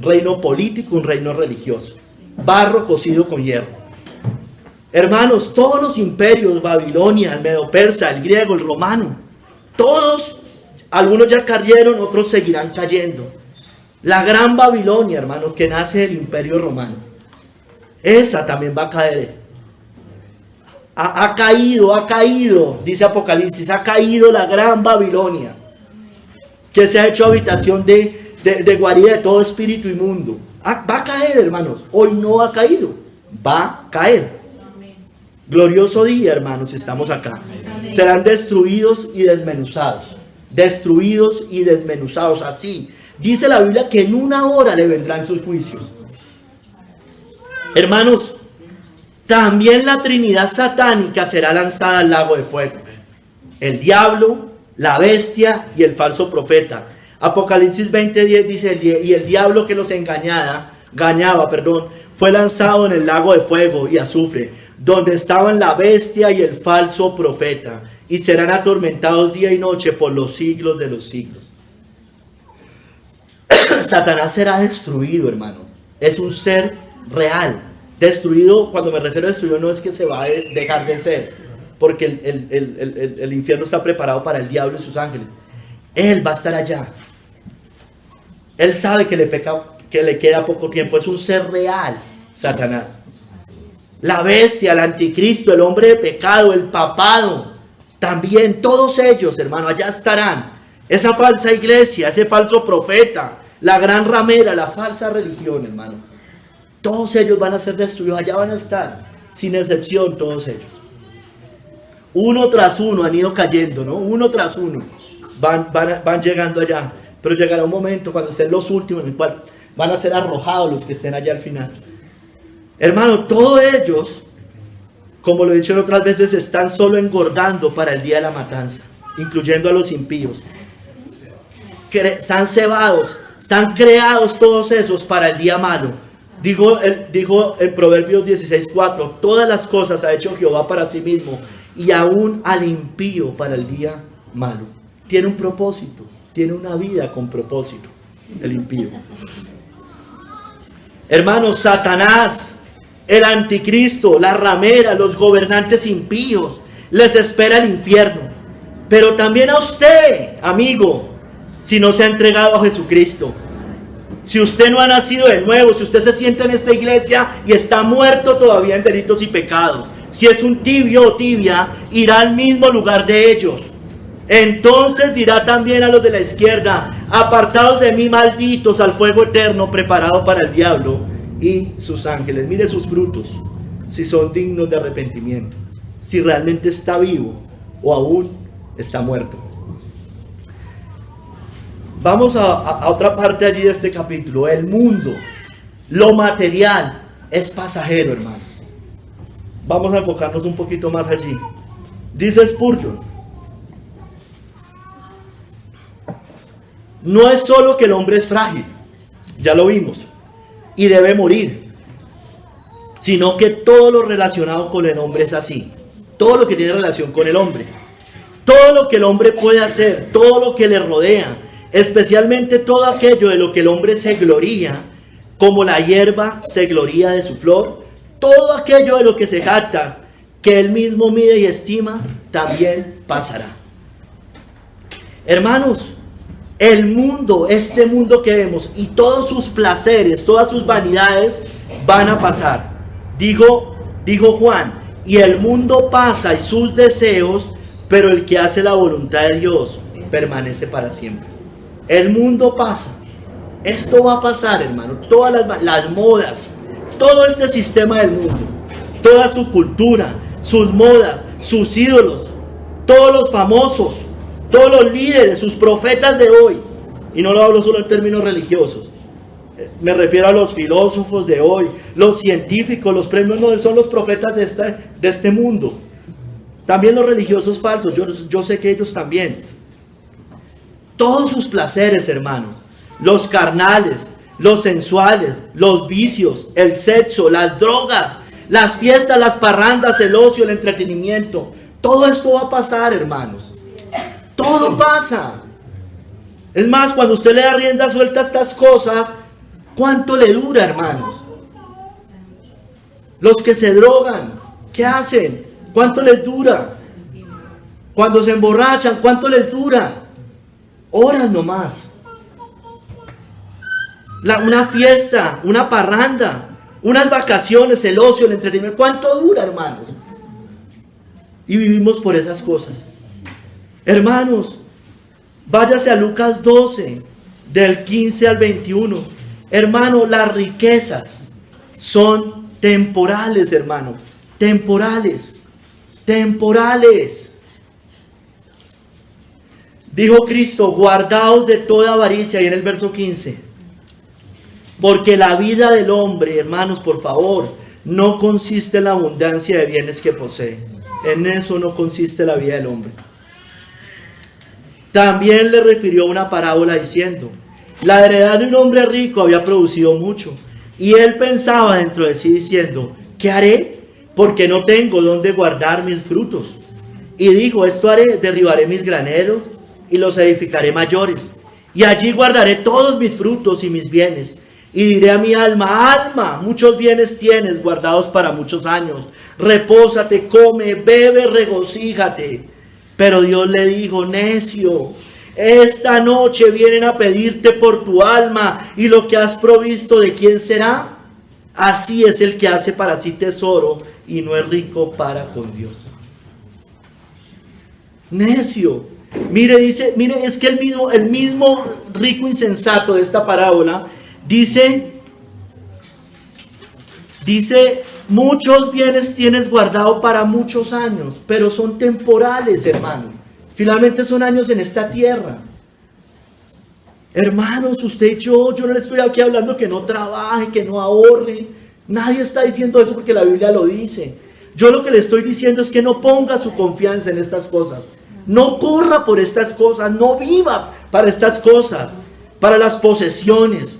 Reino político, un reino religioso. Barro cocido con hierro. Hermanos, todos los imperios, Babilonia, el medo-persa, el griego, el romano, todos, algunos ya cayeron, otros seguirán cayendo. La gran Babilonia, hermanos, que nace del imperio romano, esa también va a caer. Ha caído, dice Apocalipsis, ha caído la gran Babilonia, que se ha hecho habitación de guarida de todo espíritu inmundo. Va a caer, hermanos. Hoy no ha caído, va a caer. Glorioso día, hermanos, estamos acá. Amén. Serán destruidos y desmenuzados. Destruidos y desmenuzados, así. Dice la Biblia que en una hora le vendrán sus juicios. Hermanos, también la Trinidad satánica será lanzada al lago de fuego. El diablo, la bestia y el falso profeta. Apocalipsis 20:10 dice, y el diablo que los engañaba, fue lanzado en el lago de fuego y azufre, donde estaban la bestia y el falso profeta, y serán atormentados día y noche por los siglos de los siglos. Satanás será destruido, hermano. Es un ser real. Destruido, cuando me refiero a destruido, no es que se va a dejar de ser, porque el infierno está preparado para el diablo y sus ángeles. Él va a estar allá. Él sabe que le queda poco tiempo. Es un ser real, Satanás. La bestia, el anticristo, el hombre de pecado, el papado, también todos ellos, hermano, allá estarán. Esa falsa iglesia, ese falso profeta, la gran ramera, la falsa religión, hermano. Todos ellos van a ser destruidos, allá van a estar, sin excepción todos ellos. Uno tras uno han ido cayendo, ¿no? Uno tras uno van llegando allá. Pero llegará un momento cuando estén los últimos, en el cual van a ser arrojados los que estén allá al final. Hermano, todos ellos, como lo he dicho en otras veces, están solo engordando para el día de la matanza, incluyendo a los impíos. Están cebados, están creados todos esos para el día malo. Dijo en Proverbios 16:4, todas las cosas ha hecho Jehová para sí mismo, y aún al impío para el día malo. Tiene un propósito, tiene una vida con propósito, el impío. Hermanos, Satanás, el anticristo, la ramera, los gobernantes impíos, les espera el infierno. pero también a usted, amigo, si no se ha entregado a Jesucristo. Si usted no ha nacido de nuevo, si usted se sienta en esta iglesia y está muerto todavía en delitos y pecados, si es un tibio o tibia, irá al mismo lugar de ellos. Entonces dirá también a los de la izquierda: apartados de mí, malditos, al fuego eterno preparado para el diablo y sus ángeles. Mire sus frutos, si son dignos de arrepentimiento, si realmente está vivo o aún está muerto. Vamos a otra parte allí de este capítulo. El mundo, lo material, es pasajero, hermanos. Vamos a enfocarnos un poquito más allí. Dice Spurgeon: no es solo que el hombre es frágil, ya lo vimos, y debe morir, sino que todo lo relacionado con el hombre es así. Todo lo que tiene relación con el hombre, todo lo que el hombre puede hacer, todo lo que le rodea, especialmente todo aquello de lo que el hombre se gloría, como la hierba se gloría de su flor, todo aquello de lo que se jacta, que él mismo mide y estima, también pasará. Hermanos, el mundo, este mundo que vemos, y todos sus placeres, todas sus vanidades, van a pasar. Dijo Juan: y el mundo pasa y sus deseos, pero el que hace la voluntad de Dios permanece para siempre. El mundo pasa. Esto va a pasar, hermano. Todas las modas, todo este sistema del mundo, toda su cultura, sus modas, sus ídolos, todos los famosos, todos los líderes, sus profetas de hoy. Y no lo hablo solo en términos religiosos. Me refiero a los filósofos de hoy, los científicos, los premios Nobel, son los profetas de este mundo. También los religiosos falsos, yo sé que ellos también. Todos sus placeres, hermanos, los carnales, los sensuales, los vicios, el sexo, las drogas, las fiestas, las parrandas, el ocio, el entretenimiento, todo esto va a pasar, hermanos. Todo pasa. Es más, cuando usted le da rienda suelta a estas cosas, ¿cuánto le dura, hermanos? Los que se drogan, ¿qué hacen? ¿Cuánto les dura? Cuando se emborrachan, ¿cuánto les dura? Horas nomás. Una fiesta, una parranda, unas vacaciones, el ocio, el entretenimiento, ¿cuánto dura, hermanos? Y vivimos por esas cosas. Hermanos, váyase a Lucas 12, del 15 al 21. Hermano, las riquezas son temporales, hermano. Temporales. Dijo Cristo: guardaos de toda avaricia, y en el verso 15, porque la vida del hombre, hermanos, por favor, no consiste en la abundancia de bienes que posee. En eso no consiste la vida del hombre. También le refirió una parábola diciendo: la heredad de un hombre rico había producido mucho, y él pensaba dentro de sí diciendo: ¿qué haré? Porque no tengo dónde guardar mis frutos. Y dijo: esto haré, derribaré mis graneros y los edificaré mayores, y allí guardaré todos mis frutos y mis bienes. Y diré a mi alma: alma, muchos bienes tienes guardados para muchos años. Repósate, come, bebe, regocíjate. Pero Dios le dijo: necio, esta noche vienen a pedirte por tu alma, y lo que has provisto, ¿de quién será? Así es el que hace para sí tesoro y no es rico para con Dios. Necio. Mire, es que el mismo rico insensato de esta parábola dice, muchos bienes tienes guardado para muchos años, pero son temporales, hermano. Finalmente son años en esta tierra. Hermanos, usted y yo no le estoy aquí hablando que no trabaje, que no ahorre. Nadie está diciendo eso porque la Biblia lo dice. Yo lo que le estoy diciendo es que no ponga su confianza en estas cosas. No corra por estas cosas, no viva para estas cosas, para las posesiones,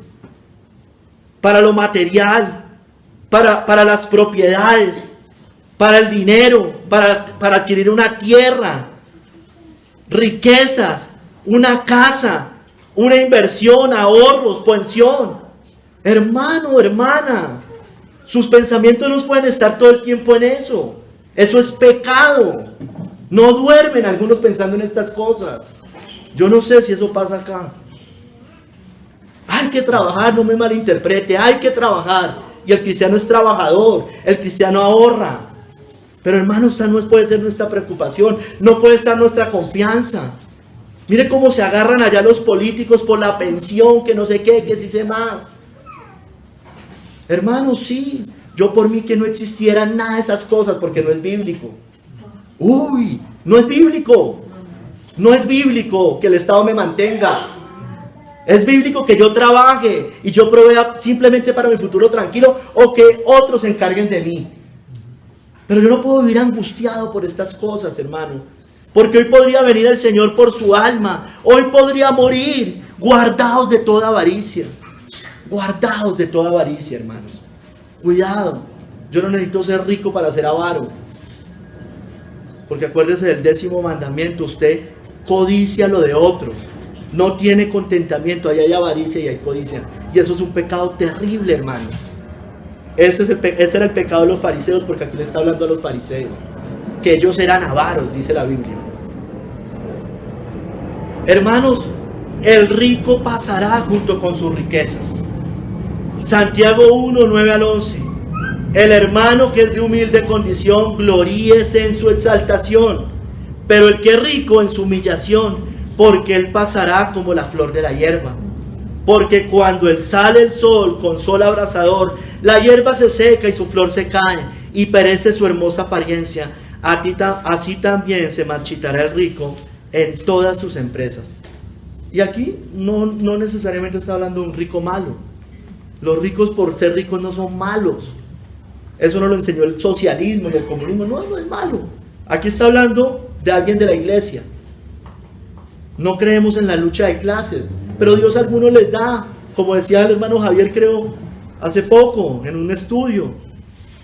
para lo material, para las propiedades, para el dinero, para adquirir una tierra, riquezas, una casa, una inversión, ahorros, pensión. Hermano, hermana, sus pensamientos no pueden estar todo el tiempo en eso. Eso es pecado. No duermen algunos pensando en estas cosas. Yo no sé si eso pasa acá. Hay que trabajar, no me malinterprete, hay que trabajar. Y el cristiano es trabajador, el cristiano ahorra. Pero hermano, esta no puede ser nuestra preocupación, no puede estar nuestra confianza. Mire cómo se agarran allá los políticos por la pensión, que no sé qué, que sí sé más. Hermano, sí, yo por mí que no existiera nada de esas cosas, porque no es bíblico. Uy, no es bíblico. No es bíblico que el Estado me mantenga. Es bíblico que yo trabaje y yo provea simplemente para mi futuro tranquilo, o que otros se encarguen de mí. Pero yo no puedo vivir angustiado por estas cosas, hermano. Porque hoy podría venir el Señor por su alma. Hoy podría morir. Guardados de toda avaricia. Guardados de toda avaricia, hermanos. Cuidado. Yo no necesito ser rico para ser avaro. Porque acuérdese del 10º mandamiento. Usted codicia lo de otros. No tiene contentamiento. Ahí hay avaricia y hay codicia. Y eso es un pecado terrible, hermanos. Ese era el pecado de los fariseos, porque aquí le está hablando a los fariseos, que ellos eran avaros, dice la Biblia. Hermanos, el rico pasará junto con sus riquezas. Santiago 1, 9 al 11. El hermano que es de humilde condición, gloríese en su exaltación, pero el que es rico en su humillación, porque él pasará como la flor de la hierba. Porque cuando sale el sol con sol abrasador, la hierba se seca y su flor se cae, y perece su hermosa apariencia. Así también se marchitará el rico en todas sus empresas. Y aquí no necesariamente está hablando de un rico malo. Los ricos por ser ricos no son malos. Eso no lo enseñó el socialismo y el comunismo. No es malo. Aquí está hablando de alguien de la iglesia. No creemos en la lucha de clases, pero Dios a algunos les da, como decía el hermano Javier, creo, hace poco, en un estudio.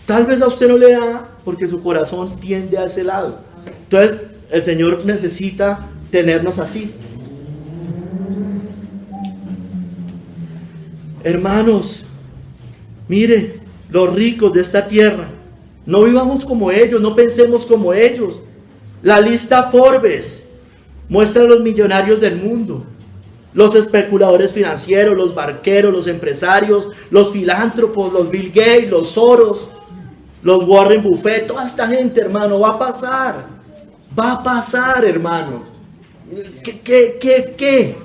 Tal vez a usted no le da, porque su corazón tiende a ese lado. Entonces, el Señor necesita tenernos así. Hermanos, mire, los ricos de esta tierra, no vivamos como ellos, no pensemos como ellos. La lista Forbes muestra a los millonarios del mundo, los especuladores financieros, los barqueros, los empresarios, los filántropos, los Bill Gates, los Soros, los Warren Buffett, toda esta gente, hermano, va a pasar, hermanos. ¿Qué?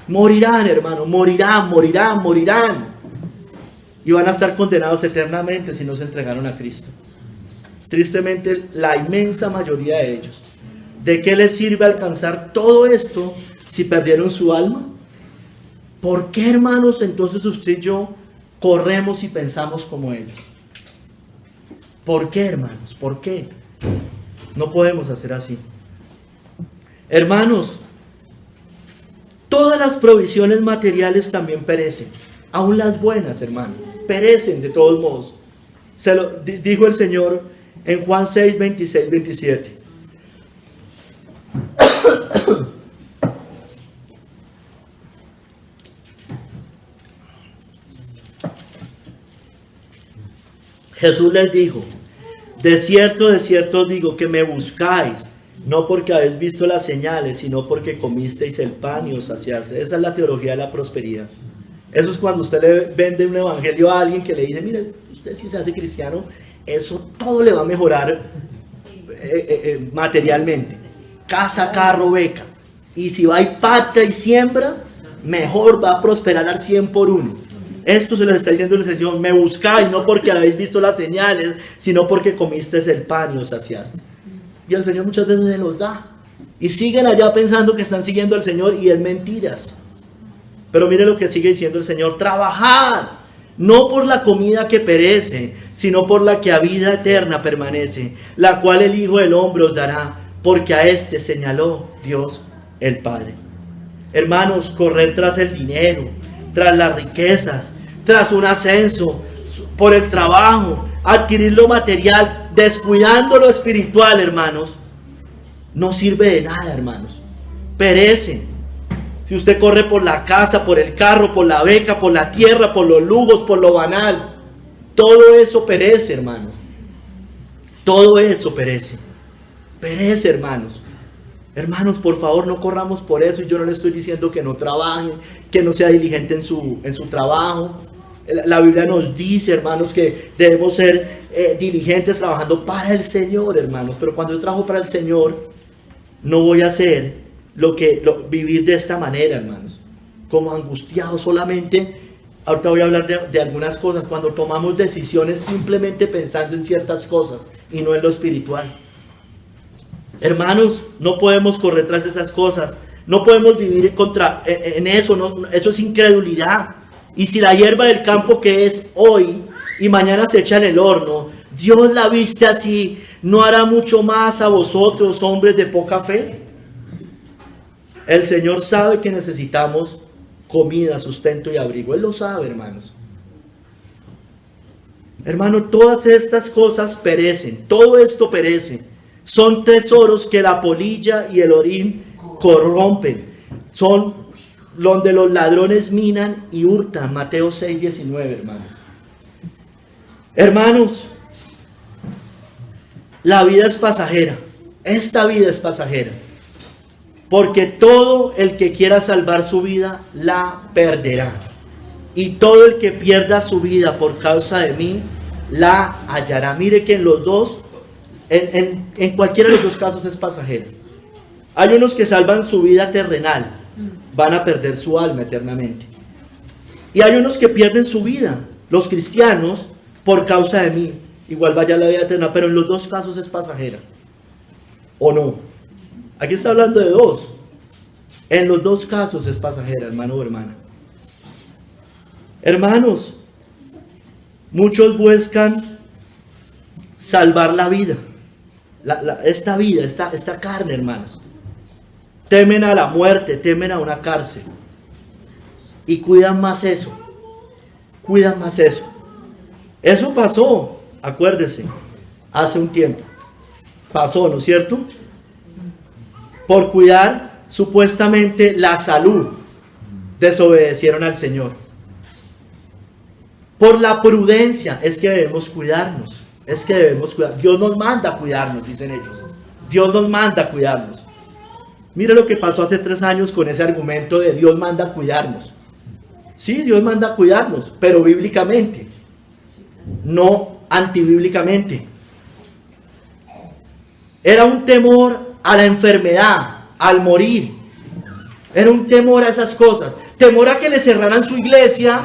Morirán, hermano, morirán. Y van a estar condenados eternamente si no se entregaron a Cristo. Tristemente, la inmensa mayoría de ellos. ¿De qué les sirve alcanzar todo esto si perdieron su alma? ¿Por qué, hermanos, entonces usted y yo corremos y pensamos como ellos? ¿Por qué, hermanos? ¿Por qué? No podemos hacer así. Hermanos, todas las provisiones materiales también perecen. Aún las buenas, hermanos, perecen de todos modos. Se lo dijo el Señor en Juan 6, 26, 27. Jesús les dijo: de cierto os digo que me buscáis, no porque habéis visto las señales, sino porque comisteis el pan y os saciasteis. Esa es la teología de la prosperidad. Eso es cuando usted le vende un evangelio a alguien que le dice: mire, usted si se hace cristiano, eso todo le va a mejorar materialmente. Casa, carro, beca. Y si va y pacta y siembra, mejor va a prosperar al 100 por 1. Esto se les está diciendo el Señor: me buscáis no porque habéis visto las señales, sino porque comisteis el pan y os saciaste. Y el Señor muchas veces se los da. Y siguen allá pensando que están siguiendo al Señor, y es mentiras. Pero mire lo que sigue diciendo el Señor: trabajad, no por la comida que perece, sino por la que a vida eterna permanece, la cual el Hijo del Hombre os dará, porque a este señaló Dios el Padre. Hermanos, correr tras el dinero, tras las riquezas, tras un ascenso, por el trabajo, adquirir lo material, descuidando lo espiritual, hermanos, no sirve de nada, hermanos. Perece. Si usted corre por la casa, por el carro, por la beca, por la tierra, por los lujos, por lo banal, todo eso perece, hermanos. Todo eso perece. perece, hermanos. Hermanos, por favor, no corramos por eso. Y yo no le estoy diciendo que no trabaje, que no sea diligente en su trabajo. La Biblia nos dice, hermanos, que debemos ser diligentes trabajando para el Señor, hermanos. Pero cuando yo trabajo para el Señor, no voy a hacer vivir de esta manera, hermanos. Como angustiado solamente. Ahorita voy a hablar de algunas cosas. Cuando tomamos decisiones simplemente pensando en ciertas cosas y no en lo espiritual. Hermanos, no podemos correr tras esas cosas. No podemos vivir en eso. No, eso es incredulidad. Y si la hierba del campo que es hoy y mañana se echa en el horno, Dios la viste así, ¿no hará mucho más a vosotros, hombres de poca fe? El Señor sabe que necesitamos comida, sustento y abrigo. Él lo sabe, hermanos. Hermano, todas estas cosas perecen. Todo esto perece. Son tesoros que la polilla y el orín corrompen. Son donde los ladrones minan y hurtan. Mateo 6:19, hermanos. Hermanos, la vida es pasajera. Esta vida es pasajera. Porque todo el que quiera salvar su vida, la perderá. Y todo el que pierda su vida por causa de mí, la hallará. Mire que en los dos, en cualquiera de los dos casos es pasajera. Hay unos que salvan su vida terrenal, van a perder su alma eternamente. Y hay unos que pierden su vida, los cristianos, por causa de mí. Igual vaya la vida eterna, pero en los dos casos es pasajera. ¿O no? Aquí está hablando de dos. En los dos casos es pasajera, hermano o hermana. Hermanos, muchos buscan salvar la vida. Esta vida, esta carne, hermanos. Temen a la muerte, temen a una cárcel. Y cuidan más eso. Cuidan más eso. Eso pasó, acuérdese, hace un tiempo. Pasó, ¿no es cierto? Por cuidar supuestamente la salud, desobedecieron al Señor. Por la prudencia es que debemos cuidarnos. Es que debemos cuidar. Dios nos manda a cuidarnos, dicen ellos. Dios nos manda a cuidarnos. Mire lo que pasó hace 3 años con ese argumento de Dios manda a cuidarnos. Sí, Dios manda a cuidarnos, pero bíblicamente, no antibíblicamente. Era un temor a la enfermedad, al morir. Era un temor a esas cosas. Temor a que le cerraran su iglesia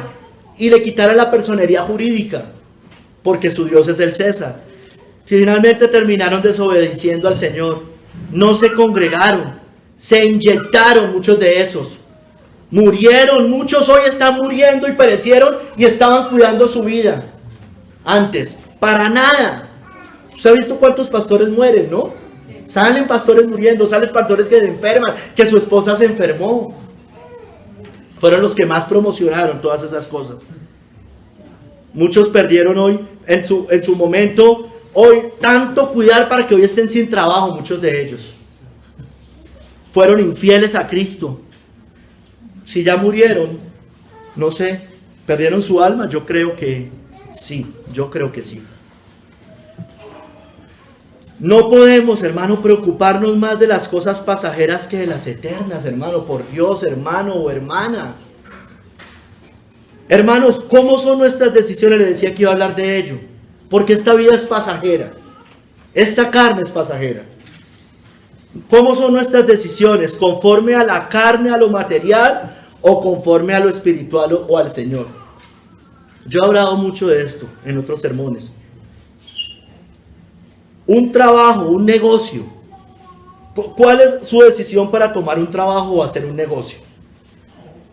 y le quitaran la personería jurídica, porque su Dios es el César. Finalmente terminaron desobedeciendo al Señor. No se congregaron. Se inyectaron muchos de esos. Murieron. Muchos hoy están muriendo y perecieron y estaban cuidando su vida. Antes, para nada. ¿Usted ha visto cuántos pastores mueren, no? Salen pastores muriendo, salen pastores que se enferman, que su esposa se enfermó. Fueron los que más promocionaron todas esas cosas. Muchos perdieron hoy, en su momento, hoy, tanto cuidar para que hoy estén sin trabajo, muchos de ellos. Fueron infieles a Cristo. Si ya murieron, no sé, perdieron su alma, yo creo que sí, No podemos, hermano, preocuparnos más de las cosas pasajeras que de las eternas, hermano, por Dios, hermano o hermana. Hermanos, ¿cómo son nuestras decisiones? Le decía que iba a hablar de ello. Porque esta vida es pasajera. Esta carne es pasajera. ¿Cómo son nuestras decisiones? ¿Conforme a la carne, a lo material, o conforme a lo espiritual o al Señor? Yo he hablado mucho de esto en otros sermones. Un trabajo, un negocio. ¿Cuál es su decisión para tomar un trabajo o hacer un negocio?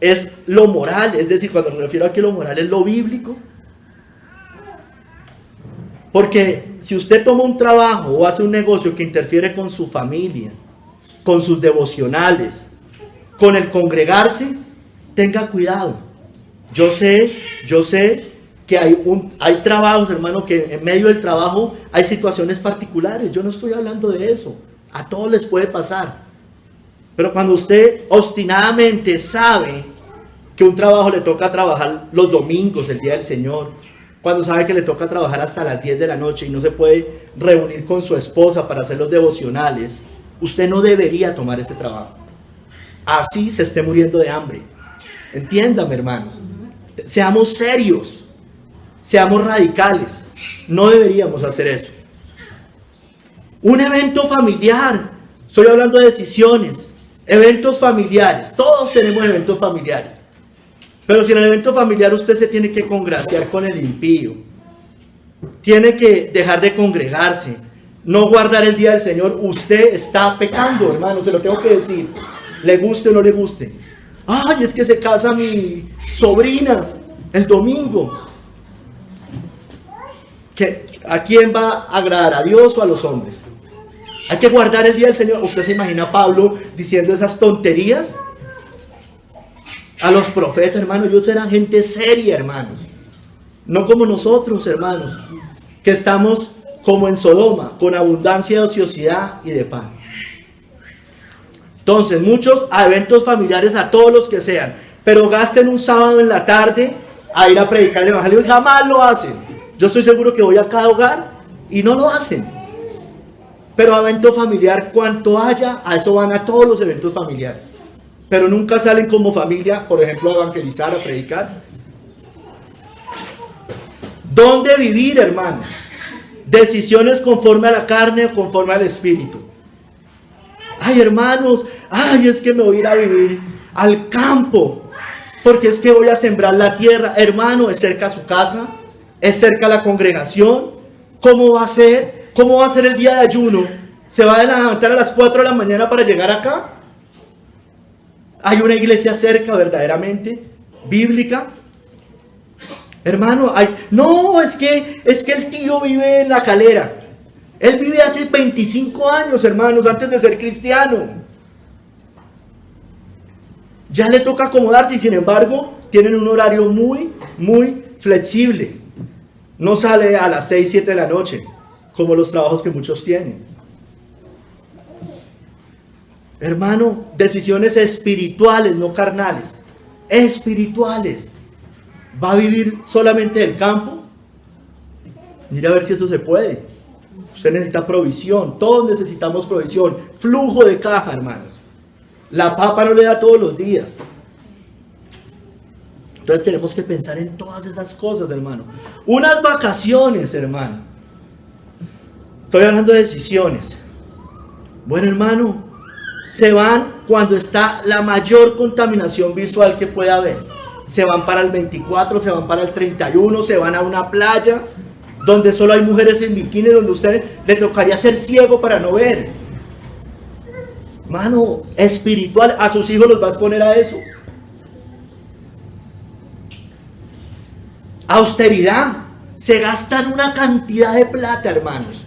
Es lo moral, es decir, cuando me refiero a que lo moral es lo bíblico. Porque si usted toma un trabajo o hace un negocio que interfiere con su familia, con sus devocionales, con el congregarse, tenga cuidado. Yo sé que hay trabajos, hermano, que en medio del trabajo hay situaciones particulares. Yo no estoy hablando de eso. A todos les puede pasar. Pero cuando usted obstinadamente sabe que un trabajo le toca trabajar los domingos, el día del Señor, cuando sabe que le toca trabajar hasta las 10 de la noche y no se puede reunir con su esposa para hacer los devocionales, usted no debería tomar ese trabajo. Así se esté muriendo de hambre. Entiéndame, hermanos. Seamos serios. Seamos radicales. No deberíamos hacer eso. Un evento familiar. Estoy hablando de decisiones. Eventos familiares. Todos tenemos eventos familiares. Pero si en el evento familiar usted se tiene que congraciar con el impío, tiene que dejar de congregarse, no guardar el día del Señor, usted está pecando, hermano, se lo tengo que decir, le guste o no le guste. Ay, es que se casa mi sobrina el domingo. ¿A quién va a agradar? ¿A Dios o a los hombres? Hay que guardar el día del Señor. ¿Usted se imagina a Pablo diciendo esas tonterías? A los profetas, hermanos, ellos eran gente seria, hermanos. No como nosotros, hermanos, que estamos como en Sodoma, con abundancia de ociosidad y de pan. Entonces, muchos a eventos familiares, a todos los que sean, pero gasten un sábado en la tarde a ir a predicar el evangelio y jamás lo hacen. Yo estoy seguro que voy a cada hogar y no lo hacen. Pero a evento familiar, cuanto haya, a eso van a todos los eventos familiares. Pero nunca salen como familia, por ejemplo, a evangelizar, a predicar. ¿Dónde vivir, hermanos? Decisiones conforme a la carne o conforme al espíritu. Ay, hermanos, ay, es que me voy a ir a vivir al campo, porque es que voy a sembrar la tierra. Hermano, ¿es cerca a su casa? ¿Es cerca a la congregación? ¿Cómo va a ser? ¿Cómo va a ser el día de ayuno? ¿Se va a levantar a las 4 de la mañana para llegar acá? ¿Hay una iglesia cerca verdaderamente? ¿Bíblica? Hermano, no, es que el tío vive en La Calera. Él vive hace 25 años, hermanos, antes de ser cristiano. Ya le toca acomodarse y sin embargo tienen un horario muy, muy flexible. No sale a las 6, 7 de la noche, como los trabajos que muchos tienen. Hermano, decisiones espirituales, no carnales. Espirituales. ¿Va a vivir solamente del campo? Mira a ver si eso se puede. Usted necesita provisión. Todos necesitamos provisión. Flujo de caja, hermanos. La papa no le da todos los días. Entonces tenemos que pensar en todas esas cosas, hermano. Unas vacaciones, hermano. Estoy hablando de decisiones. Bueno, hermano, se van cuando está la mayor contaminación visual que pueda haber. Se van para el 24, se van para el 31, se van a una playa donde solo hay mujeres en bikini, donde a usted le tocaría ser ciego para no ver. Mano, espiritual, ¿a sus hijos los vas a poner a eso? Austeridad. Se gastan una cantidad de plata, hermanos,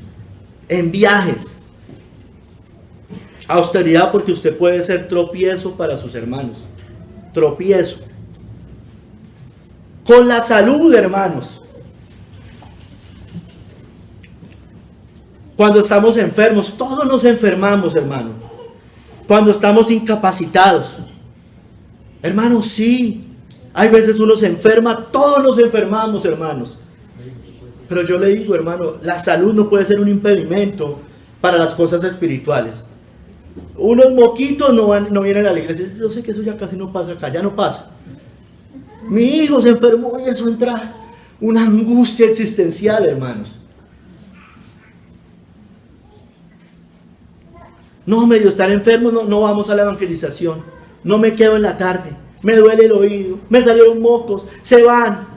en viajes. Austeridad porque usted puede ser tropiezo para sus hermanos. Tropiezo. Con la salud, hermanos. Cuando estamos enfermos, todos nos enfermamos, hermanos. Cuando estamos incapacitados. Hermanos, sí. Hay veces uno se enferma, todos nos enfermamos, hermanos. Pero yo le digo, hermano, la salud no puede ser un impedimento para las cosas espirituales. Unos moquitos no vienen a la iglesia. Yo sé que eso ya casi no pasa acá, ya no pasa. Mi hijo se enfermó y eso entra una angustia existencial, hermanos. No, medio estar enfermo, no vamos a la evangelización. No me quedo en la tarde. Me duele el oído, me salieron mocos, se van.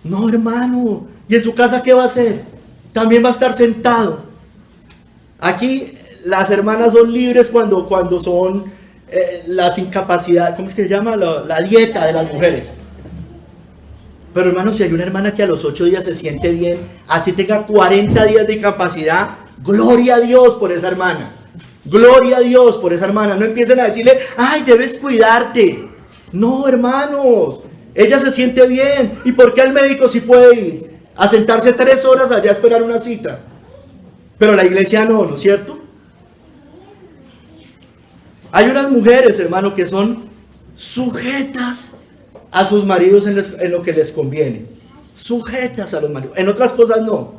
No, hermano. ¿Y en su casa qué va a hacer? También va a estar sentado. Aquí las hermanas son libres cuando son las incapacidades, ¿cómo es que se llama? La dieta de las mujeres. Pero hermano, si hay una hermana que a los 8 días se siente bien, así tenga 40 días de incapacidad, gloria a Dios por esa hermana. Gloria a Dios por esa hermana. No empiecen a decirle, ay, debes cuidarte. No, hermanos, ella se siente bien. ¿Y por qué el médico sí puede ir a sentarse 3 horas allá a esperar una cita? Pero la iglesia no, ¿no es cierto? Hay unas mujeres, hermano, que son sujetas a sus maridos en lo que les conviene. sujetas a los maridos. En otras cosas no,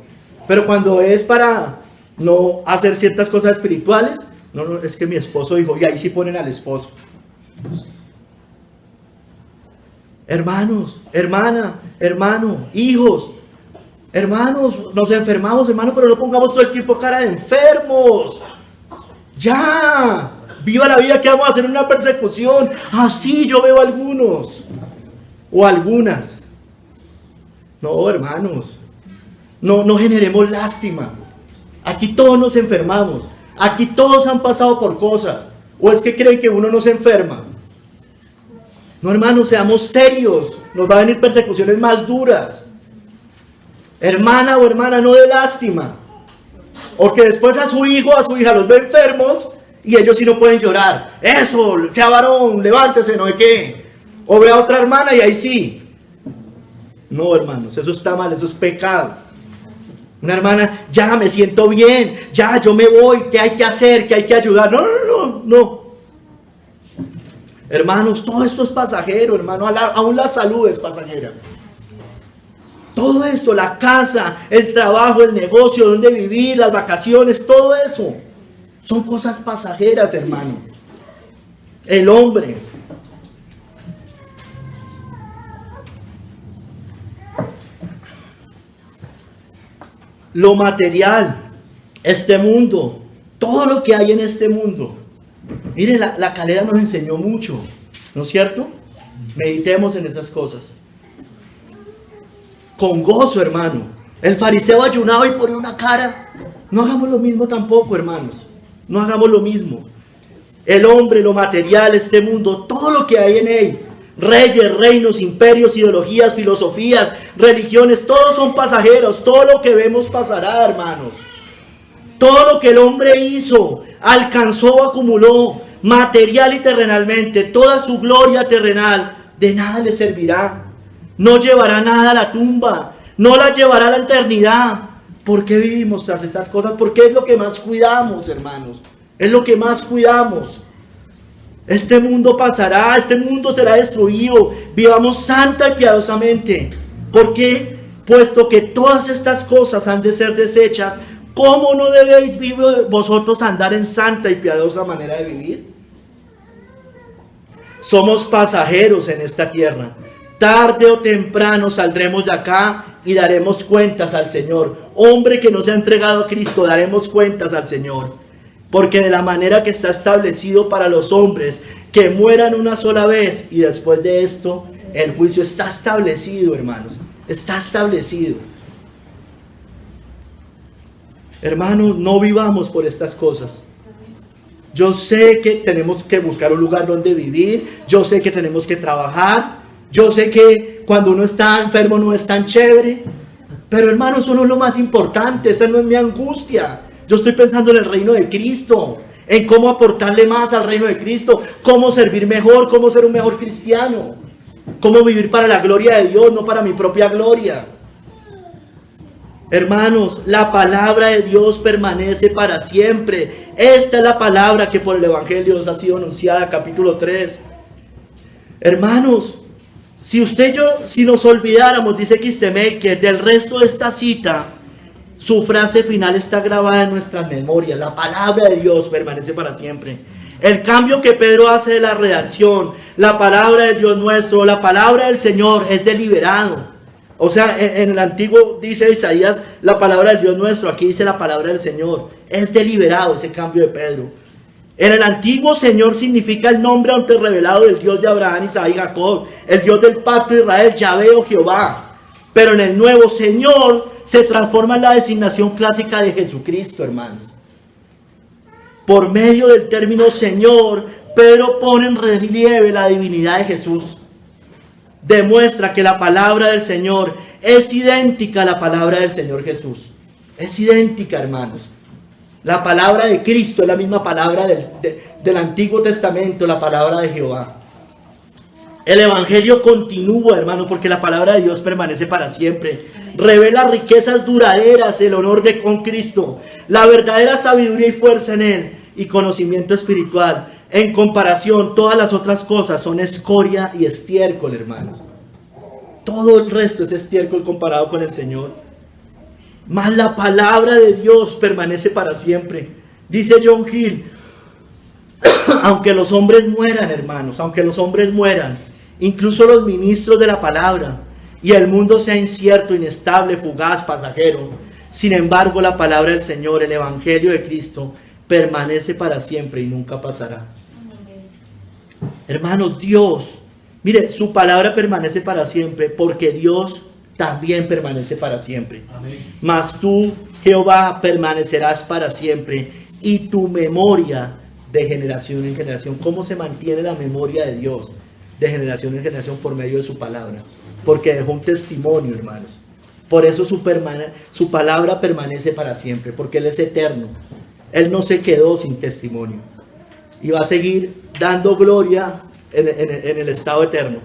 pero cuando es para no hacer ciertas cosas espirituales, no, es que mi esposo dijo, y ahí sí ponen al esposo. Hermanos, hermana, hermano, hijos, hermanos, nos enfermamos, hermano, pero no pongamos todo el tiempo cara de enfermos. Ya, viva la vida, que vamos a hacer una persecución. Así yo veo algunos o algunas. No, hermanos, no generemos lástima. Aquí todos nos enfermamos, aquí todos han pasado por cosas. ¿O es que creen que uno no se enferma? No, hermanos, seamos serios, nos va a venir persecuciones más duras. Hermana o hermana, no de lástima. O que después a su hijo, a su hija los ve enfermos y ellos sí no pueden llorar. Eso, sea varón, levántese, no de qué. O ve a otra hermana y ahí sí. No, hermanos, eso está mal, eso es pecado. Una hermana, ya me siento bien, ya yo me voy, ¿qué hay que hacer? ¿Qué hay que ayudar? No. Hermanos, todo esto es pasajero, hermano, aún la salud es pasajera. Todo esto, la casa, el trabajo, el negocio, donde vivir, las vacaciones, todo eso, son cosas pasajeras, hermano. El hombre. Lo material, este mundo, todo lo que hay en este mundo. Miren, la Calera nos enseñó mucho, ¿no es cierto? Meditemos en esas cosas. Con gozo, hermano. El fariseo ayunaba y ponía una cara. No hagamos lo mismo tampoco, hermanos. No hagamos lo mismo. El hombre, lo material, este mundo, todo lo que hay en él. Reyes, reinos, imperios, ideologías, filosofías, religiones, todos son pasajeros. Todo lo que vemos pasará, hermanos. Todo lo que el hombre hizo, alcanzó, acumuló, material y terrenalmente, toda su gloria terrenal, de nada le servirá. No llevará nada a la tumba, no la llevará a la eternidad. ¿Por qué vivimos tras esas cosas? Porque es lo que más cuidamos, hermanos. Es lo que más cuidamos. Este mundo pasará, este mundo será destruido. Vivamos santa y piadosamente. ¿Por qué? Puesto que todas estas cosas han de ser desechas, ¿cómo no debéis vosotros andar en santa y piadosa manera de vivir? Somos pasajeros en esta tierra. Tarde o temprano saldremos de acá y daremos cuentas al Señor. Hombre que no se ha entregado a Cristo, daremos cuentas al Señor. Porque de la manera que está establecido para los hombres, que mueran una sola vez y después de esto, el juicio está establecido, hermanos. Está establecido. Hermanos, no vivamos por estas cosas. Yo sé que tenemos que buscar un lugar donde vivir. Yo sé que tenemos que trabajar. Yo sé que cuando uno está enfermo no es tan chévere. Pero hermanos, eso no es lo más importante. Esa no es mi angustia. Yo estoy pensando en el reino de Cristo. En cómo aportarle más al reino de Cristo. Cómo servir mejor. Cómo ser un mejor cristiano. Cómo vivir para la gloria de Dios, no para mi propia gloria. Hermanos, la palabra de Dios permanece para siempre. Esta es la palabra que por el Evangelio os ha sido anunciada, capítulo 3. Hermanos, si nos olvidáramos, dice Kistemaker, del resto de esta cita, su frase final está grabada en nuestras memorias. La palabra de Dios permanece para siempre. El cambio que Pedro hace de la redacción, la palabra de Dios nuestro, la palabra del Señor es deliberado. O sea, en el antiguo dice Isaías la palabra del Dios nuestro, aquí dice la palabra del Señor. Es deliberado ese cambio de Pedro. En el antiguo Señor significa el nombre antes revelado del Dios de Abraham, Isaac y Jacob, el Dios del pacto de Israel, Yahvé o Jehová. Pero en el nuevo Señor se transforma en la designación clásica de Jesucristo, hermanos. Por medio del término Señor, Pedro pone en relieve la divinidad de Jesús. Demuestra que la palabra del Señor es idéntica a la palabra del Señor Jesús. Es idéntica, hermanos. La palabra de Cristo es la misma palabra del Antiguo Testamento, la palabra de Jehová. El Evangelio continúa, hermanos, porque la palabra de Dios permanece para siempre. Revela riquezas duraderas, el honor de con Cristo, la verdadera sabiduría y fuerza en Él, y conocimiento espiritual. En comparación, todas las otras cosas son escoria y estiércol, hermanos. Todo el resto es estiércol comparado con el Señor. Mas la palabra de Dios permanece para siempre. Dice John Hill, aunque los hombres mueran, hermanos, aunque los hombres mueran, incluso los ministros de la palabra, y el mundo sea incierto, inestable, fugaz, pasajero, sin embargo la palabra del Señor, el evangelio de Cristo, permanece para siempre y nunca pasará. Hermanos, Dios, mire, su palabra permanece para siempre porque Dios también permanece para siempre. Amén. Mas tú, Jehová, permanecerás para siempre y tu memoria de generación en generación. ¿Cómo se mantiene la memoria de Dios de generación en generación? Por medio de su palabra, porque dejó un testimonio, hermanos. Por eso su palabra permanece para siempre, porque Él es eterno. Él no se quedó sin testimonio y va a seguir dando gloria en el estado eterno.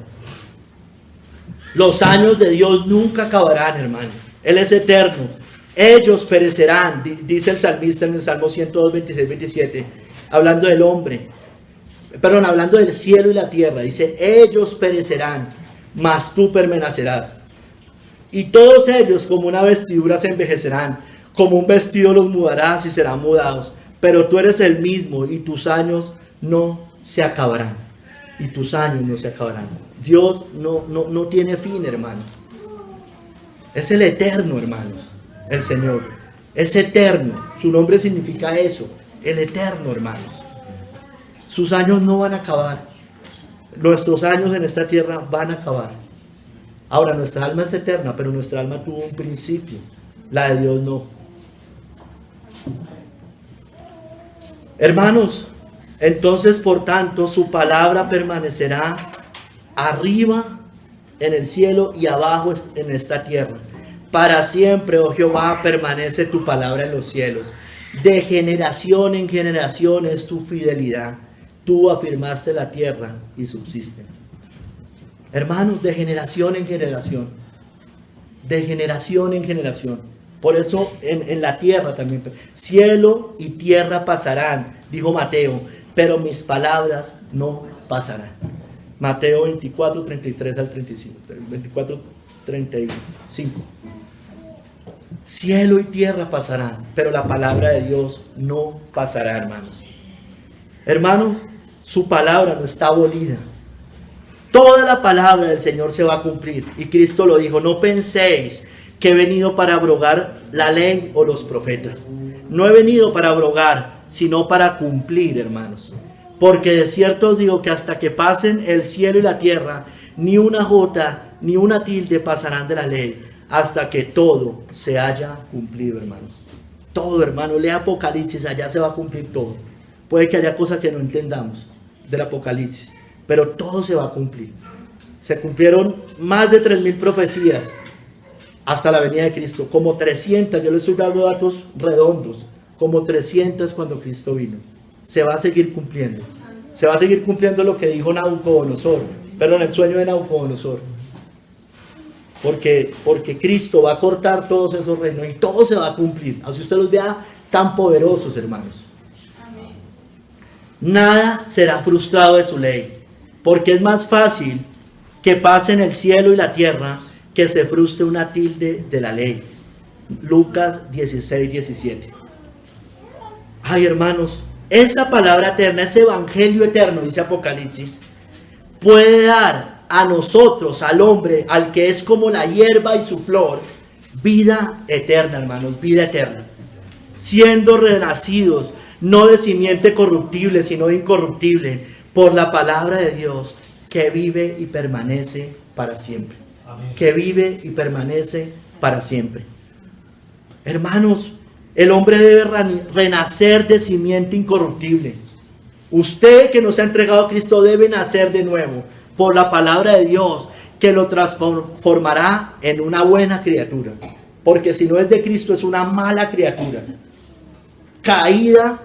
Los años de Dios nunca acabarán, hermanos. Él es eterno. Ellos perecerán, dice el salmista en el Salmo 102, 26, 27, hablando del hombre, perdón, hablando del cielo y la tierra. Dice, ellos perecerán, mas tú permanecerás. Y todos ellos como una vestidura se envejecerán, como un vestido los mudarás y serán mudados. Pero tú eres el mismo y tus años no se acabarán. Y tus años no se acabarán. Dios no tiene fin, hermano. Es el eterno, hermanos. El Señor es eterno. Su nombre significa eso. El eterno, hermanos. Sus años no van a acabar. Nuestros años en esta tierra van a acabar. Ahora, nuestra alma es eterna, pero nuestra alma tuvo un principio. La de Dios no. Hermanos, entonces, por tanto, su palabra permanecerá arriba en el cielo y abajo en esta tierra. Para siempre, oh Jehová, permanece tu palabra en los cielos. De generación en generación es tu fidelidad. Tú afirmaste la tierra y subsiste. Hermanos, de generación en generación. De generación en generación. Por eso en la tierra también. Cielo y tierra pasarán, dijo Mateo, pero mis palabras no pasarán. Mateo 24, 33 al 35. 24, 35. Cielo y tierra pasarán, pero la palabra de Dios no pasará, hermanos. Hermanos, su palabra no está abolida. Toda la palabra del Señor se va a cumplir. Y Cristo lo dijo, no penséis que he venido para abrogar la ley o los profetas. No he venido para abrogar, sino para cumplir, hermanos. Porque de cierto os digo que hasta que pasen el cielo y la tierra, ni una jota ni una tilde pasarán de la ley, hasta que todo se haya cumplido, hermanos. Todo, hermano, lea Apocalipsis, allá se va a cumplir todo. Puede que haya cosas que no entendamos del Apocalipsis, pero todo se va a cumplir. Se cumplieron más de 3.000 profecías hasta la venida de Cristo, como 300, yo les estoy dando datos redondos, como 300 cuando Cristo vino. Se va a seguir cumpliendo. Se va a seguir cumpliendo lo que dijo Nabucodonosor, perdón, el sueño de Nabucodonosor. Porque Cristo va a cortar todos esos reinos y todo se va a cumplir. Así usted los vea tan poderosos, hermanos. Amén. Nada será frustrado de su ley, porque es más fácil que pasen el cielo y la tierra que se frustre una tilde de la ley. Lucas 16, 17. Ay, hermanos, esa palabra eterna, ese evangelio eterno, dice Apocalipsis, puede dar a nosotros, al hombre, al que es como la hierba y su flor, vida eterna, hermanos, vida eterna. Siendo renacidos, no de simiente corruptible, sino de incorruptible, por la palabra de Dios, que vive y permanece para siempre. Amén. Que vive y permanece para siempre. Hermanos, el hombre debe renacer de simiente incorruptible. Usted que nos ha entregado a Cristo debe nacer de nuevo por la palabra de Dios, que lo transformará en una buena criatura. Porque si no es de Cristo, es una mala criatura. Caída,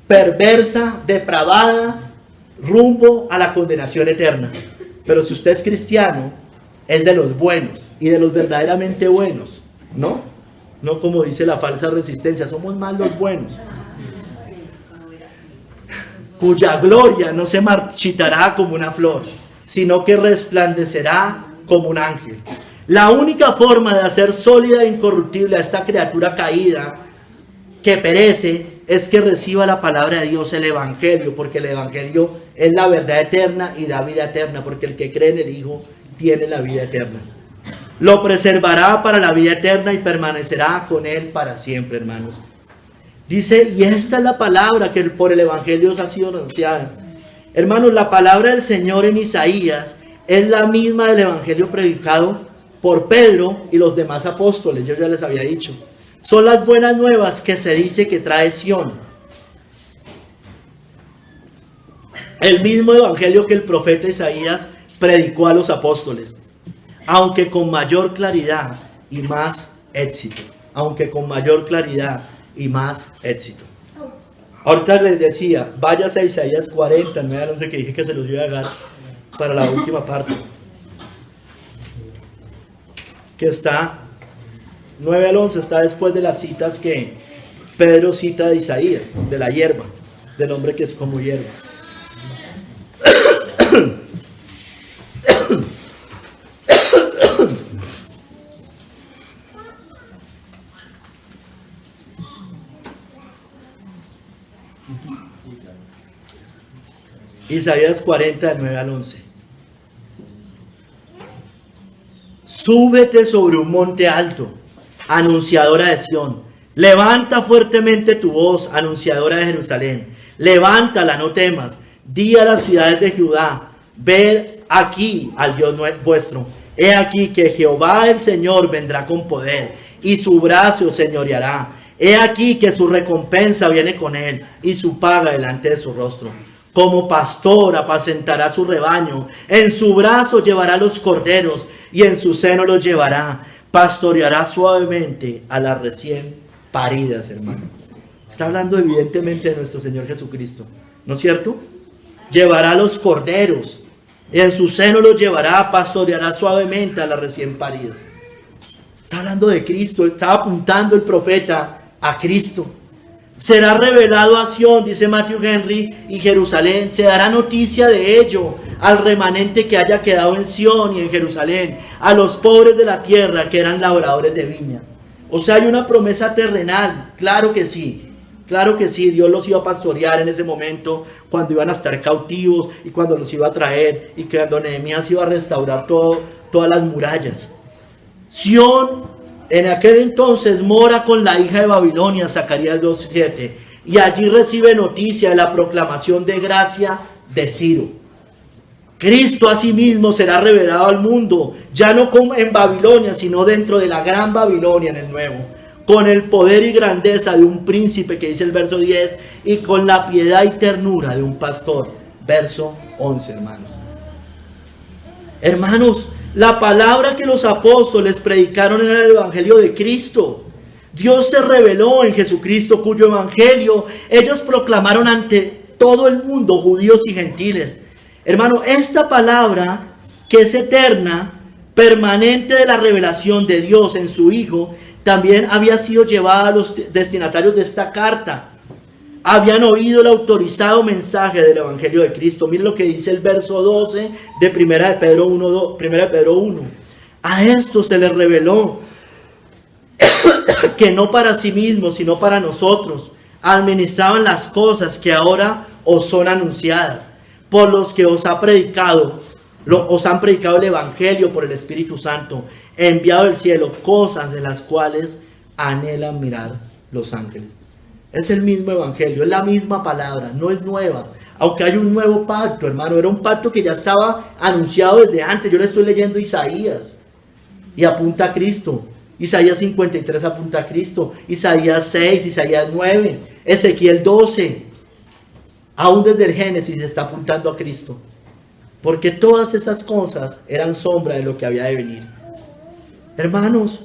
perversa, depravada, rumbo a la condenación eterna. Pero si usted es cristiano, es de los buenos y de los verdaderamente buenos, ¿no? No como dice la falsa resistencia, somos más los buenos, cuya gloria no se marchitará como una flor, sino que resplandecerá como un ángel. La única forma de hacer sólida e incorruptible a esta criatura caída que perece es que reciba la palabra de Dios, el Evangelio, porque el Evangelio es la verdad eterna y da vida eterna, porque el que cree en el Hijo tiene la vida eterna. Lo preservará para la vida eterna y permanecerá con él para siempre, hermanos. Dice, y esta es la palabra que por el Evangelio os ha sido anunciada. Hermanos, la palabra del Señor en Isaías es la misma del Evangelio predicado por Pedro y los demás apóstoles. Yo ya les había dicho. Son las buenas nuevas que se dice que trae Sión. El mismo Evangelio que el profeta Isaías predicó a los apóstoles, aunque con mayor claridad y más éxito. Aunque con mayor claridad y más éxito. Ahorita les decía, váyase a Isaías 40, 9 al 11, que dije que se los iba a dar para la última parte. Que está, 9 al 11, está después de las citas que Pedro cita de Isaías, de la hierba, del hombre que es como hierba. Isaías 40, del 9 al 11. Súbete sobre un monte alto, anunciadora de Sión. Levanta fuertemente tu voz, anunciadora de Jerusalén. Levántala, no temas. Di a las ciudades de Judá, ved aquí al Dios vuestro. He aquí que Jehová el Señor vendrá con poder, y su brazo señoreará. He aquí que su recompensa viene con él, y su paga delante de su rostro. Como pastor apacentará su rebaño, en su brazo llevará los corderos, y en su seno los llevará. Pastoreará suavemente a las recién paridas, hermano. Está hablando evidentemente de nuestro Señor Jesucristo, ¿no es cierto? Llevará los corderos, y en su seno los llevará. Pastoreará suavemente a las recién paridas. Está hablando de Cristo, está apuntando el profeta a Cristo. Será revelado a Sión, dice Matthew Henry, y Jerusalén. Se dará noticia de ello al remanente que haya quedado en Sión y en Jerusalén, a los pobres de la tierra que eran labradores de viña. O sea, hay una promesa terrenal, claro que sí. Claro que sí, Dios los iba a pastorear en ese momento, cuando iban a estar cautivos y cuando los iba a traer, y cuando Nehemías iba a restaurar todas las murallas. Sión en aquel entonces mora con la hija de Babilonia, Zacarías 2:7, y allí recibe noticia de la proclamación de gracia de Ciro. Cristo asimismo será revelado al mundo, ya no en Babilonia, sino dentro de la gran Babilonia en el nuevo, con el poder y grandeza de un príncipe, que dice el verso 10, y con la piedad y ternura de un pastor, verso 11, hermanos. Hermanos, la palabra que los apóstoles predicaron era el Evangelio de Cristo. Dios se reveló en Jesucristo, cuyo Evangelio ellos proclamaron ante todo el mundo, judíos y gentiles. Hermano, esta palabra que es eterna, permanente de la revelación de Dios en su Hijo, también había sido llevada a los destinatarios de esta carta. Habían oído el autorizado mensaje del Evangelio de Cristo. Miren lo que dice el verso 12 de 1 de Pedro 1. A esto se les reveló que no para sí mismos, sino para nosotros, administraban las cosas que ahora os son anunciadas, por los que os han predicado el Evangelio por el Espíritu Santo, enviado del cielo, cosas de las cuales anhelan mirar los ángeles. Es el mismo Evangelio, es la misma palabra, no es nueva. Aunque hay un nuevo pacto, hermano, era un pacto que ya estaba anunciado desde antes. Yo le estoy leyendo Isaías y apunta a Cristo. Isaías 53 apunta a Cristo. Isaías 6, Isaías 9, Ezequiel 12. Aún desde el Génesis está apuntando a Cristo. Porque todas esas cosas eran sombra de lo que había de venir. Hermanos,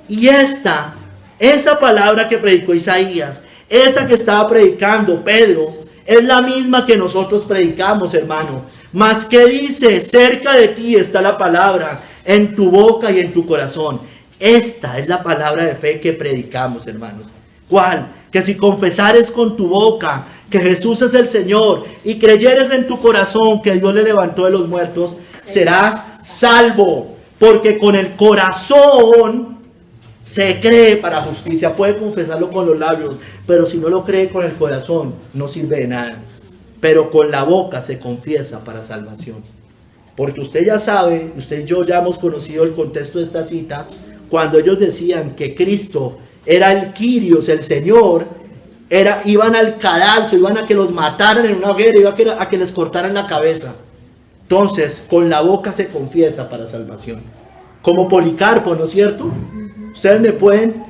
y esa palabra que predicó Isaías, esa que estaba predicando Pedro, es la misma que nosotros predicamos, hermano. Mas que dice, cerca de ti está la palabra, en tu boca y en tu corazón. Esta es la palabra de fe que predicamos, hermanos. ¿Cuál? Que si confesares con tu boca que Jesús es el Señor y creyeres en tu corazón que Dios le levantó de los muertos, serás salvo. Porque con el corazón se cree para justicia. Puede confesarlo con los labios, pero si no lo cree con el corazón, no sirve de nada. Pero con la boca se confiesa para salvación. Porque usted ya sabe, usted y yo ya hemos conocido el contexto de esta cita, cuando ellos decían que Cristo era el Kyrios, el Señor, iban al cadalso, iban a que los mataran en una hoguera, iban a que les cortaran la cabeza. Entonces, con la boca se confiesa para salvación. Como Policarpo, ¿no es cierto? Ustedes me pueden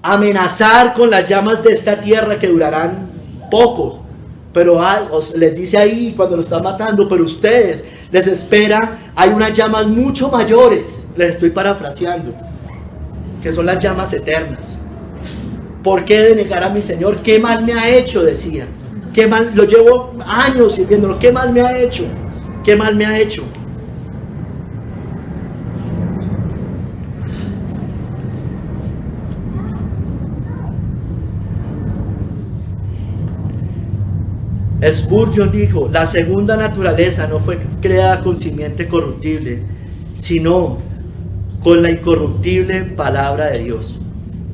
amenazar con las llamas de esta tierra que durarán poco, pero les dice ahí cuando lo están matando, pero ustedes les espera, hay unas llamas mucho mayores, les estoy parafraseando, que son las llamas eternas. ¿Por qué denegar a mi Señor? ¿Qué mal me ha hecho? Decía. ¿Qué mal? Lo llevo años sirviéndolo. ¿Qué mal me ha hecho? ¿Qué mal me ha hecho? Spurgeon dijo, la segunda naturaleza no fue creada con simiente corruptible, sino con la incorruptible palabra de Dios,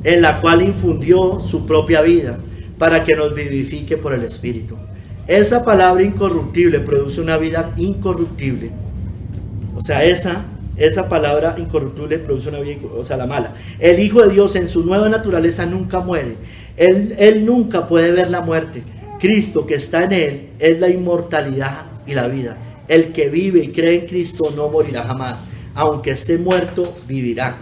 en la cual infundió su propia vida para que nos vivifique por el Espíritu. Esa palabra incorruptible produce una vida incorruptible. O sea, esa palabra incorruptible produce una vida, o sea, la mala. El Hijo de Dios en su nueva naturaleza nunca muere. Él nunca puede ver la muerte. Cristo que está en él es la inmortalidad y la vida. El que vive y cree en Cristo no morirá jamás. Aunque esté muerto, vivirá.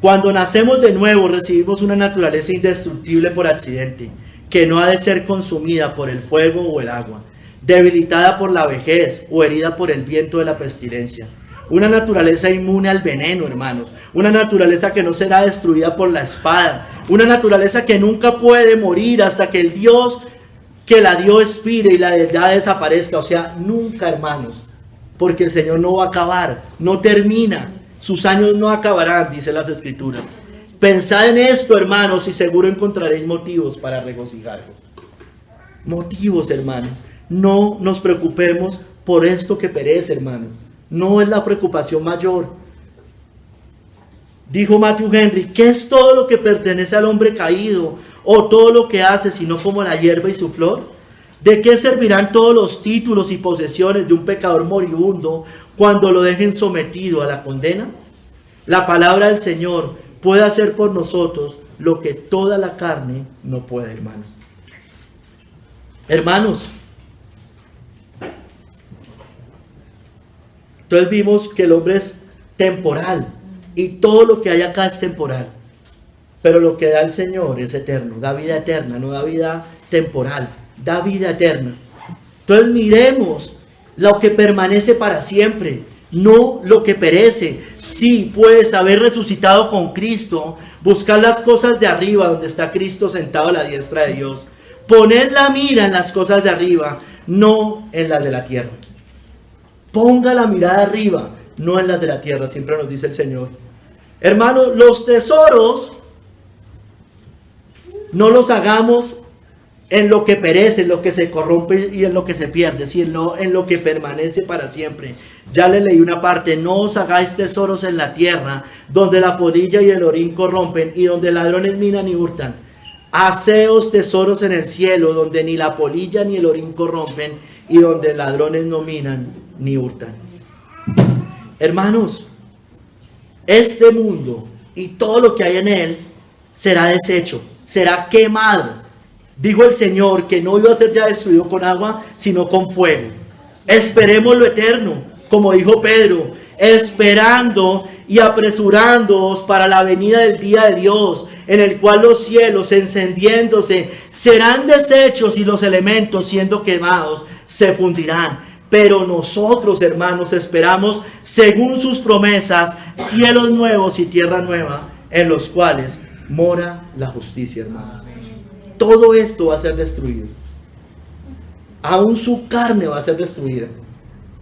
Cuando nacemos de nuevo, recibimos una naturaleza indestructible por accidente, que no ha de ser consumida por el fuego o el agua, debilitada por la vejez o herida por el viento de la pestilencia. Una naturaleza inmune al veneno, hermanos. Una naturaleza que no será destruida por la espada. Una naturaleza que nunca puede morir hasta que el Dios que la dio expire y la deidad desaparezca. O sea, nunca, hermanos. Porque el Señor no va a acabar, no termina. Sus años no acabarán, dice las Escrituras. Pensad en esto, hermanos, y seguro encontraréis motivos para regocijaros. Motivos, hermanos. No nos preocupemos por esto que perece, hermano. No es la preocupación mayor. Dijo Matthew Henry, ¿qué es todo lo que pertenece al hombre caído? ¿O todo lo que hace, sino como la hierba y su flor? ¿De qué servirán todos los títulos y posesiones de un pecador moribundo cuando lo dejen sometido a la condena? La palabra del Señor puede hacer por nosotros lo que toda la carne no puede, hermanos. Hermanos, entonces vimos que el hombre es temporal y todo lo que hay acá es temporal, pero lo que da el Señor es eterno, da vida eterna, no da vida temporal, da vida eterna. Entonces miremos lo que permanece para siempre, no lo que perece. Sí, puedes haber resucitado con Cristo, buscar las cosas de arriba donde está Cristo sentado a la diestra de Dios, poner la mira en las cosas de arriba, no en las de la tierra. Ponga la mirada arriba, no en las de la tierra, siempre nos dice el Señor. Hermanos, los tesoros no los hagamos en lo que perece, en lo que se corrompe y en lo que se pierde, sino en lo que permanece para siempre. Ya le leí una parte, no os hagáis tesoros en la tierra, donde la polilla y el orín corrompen, y donde ladrones minan y hurtan. Haceos tesoros en el cielo, donde ni la polilla ni el orín corrompen, y donde ladrones no minan ni hurtan. Hermanos, este mundo y todo lo que hay en él será deshecho, será quemado. Dijo el Señor que no iba a ser ya destruido con agua, sino con fuego. Esperemos lo eterno, como dijo Pedro, esperando y apresurándoos para la venida del día de Dios, en el cual los cielos encendiéndose serán deshechos y los elementos siendo quemados se fundirán. Pero nosotros, hermanos, esperamos, según sus promesas, cielos nuevos y tierra nueva, en los cuales mora la justicia, hermanos. Todo esto va a ser destruido. Aún su carne va a ser destruida.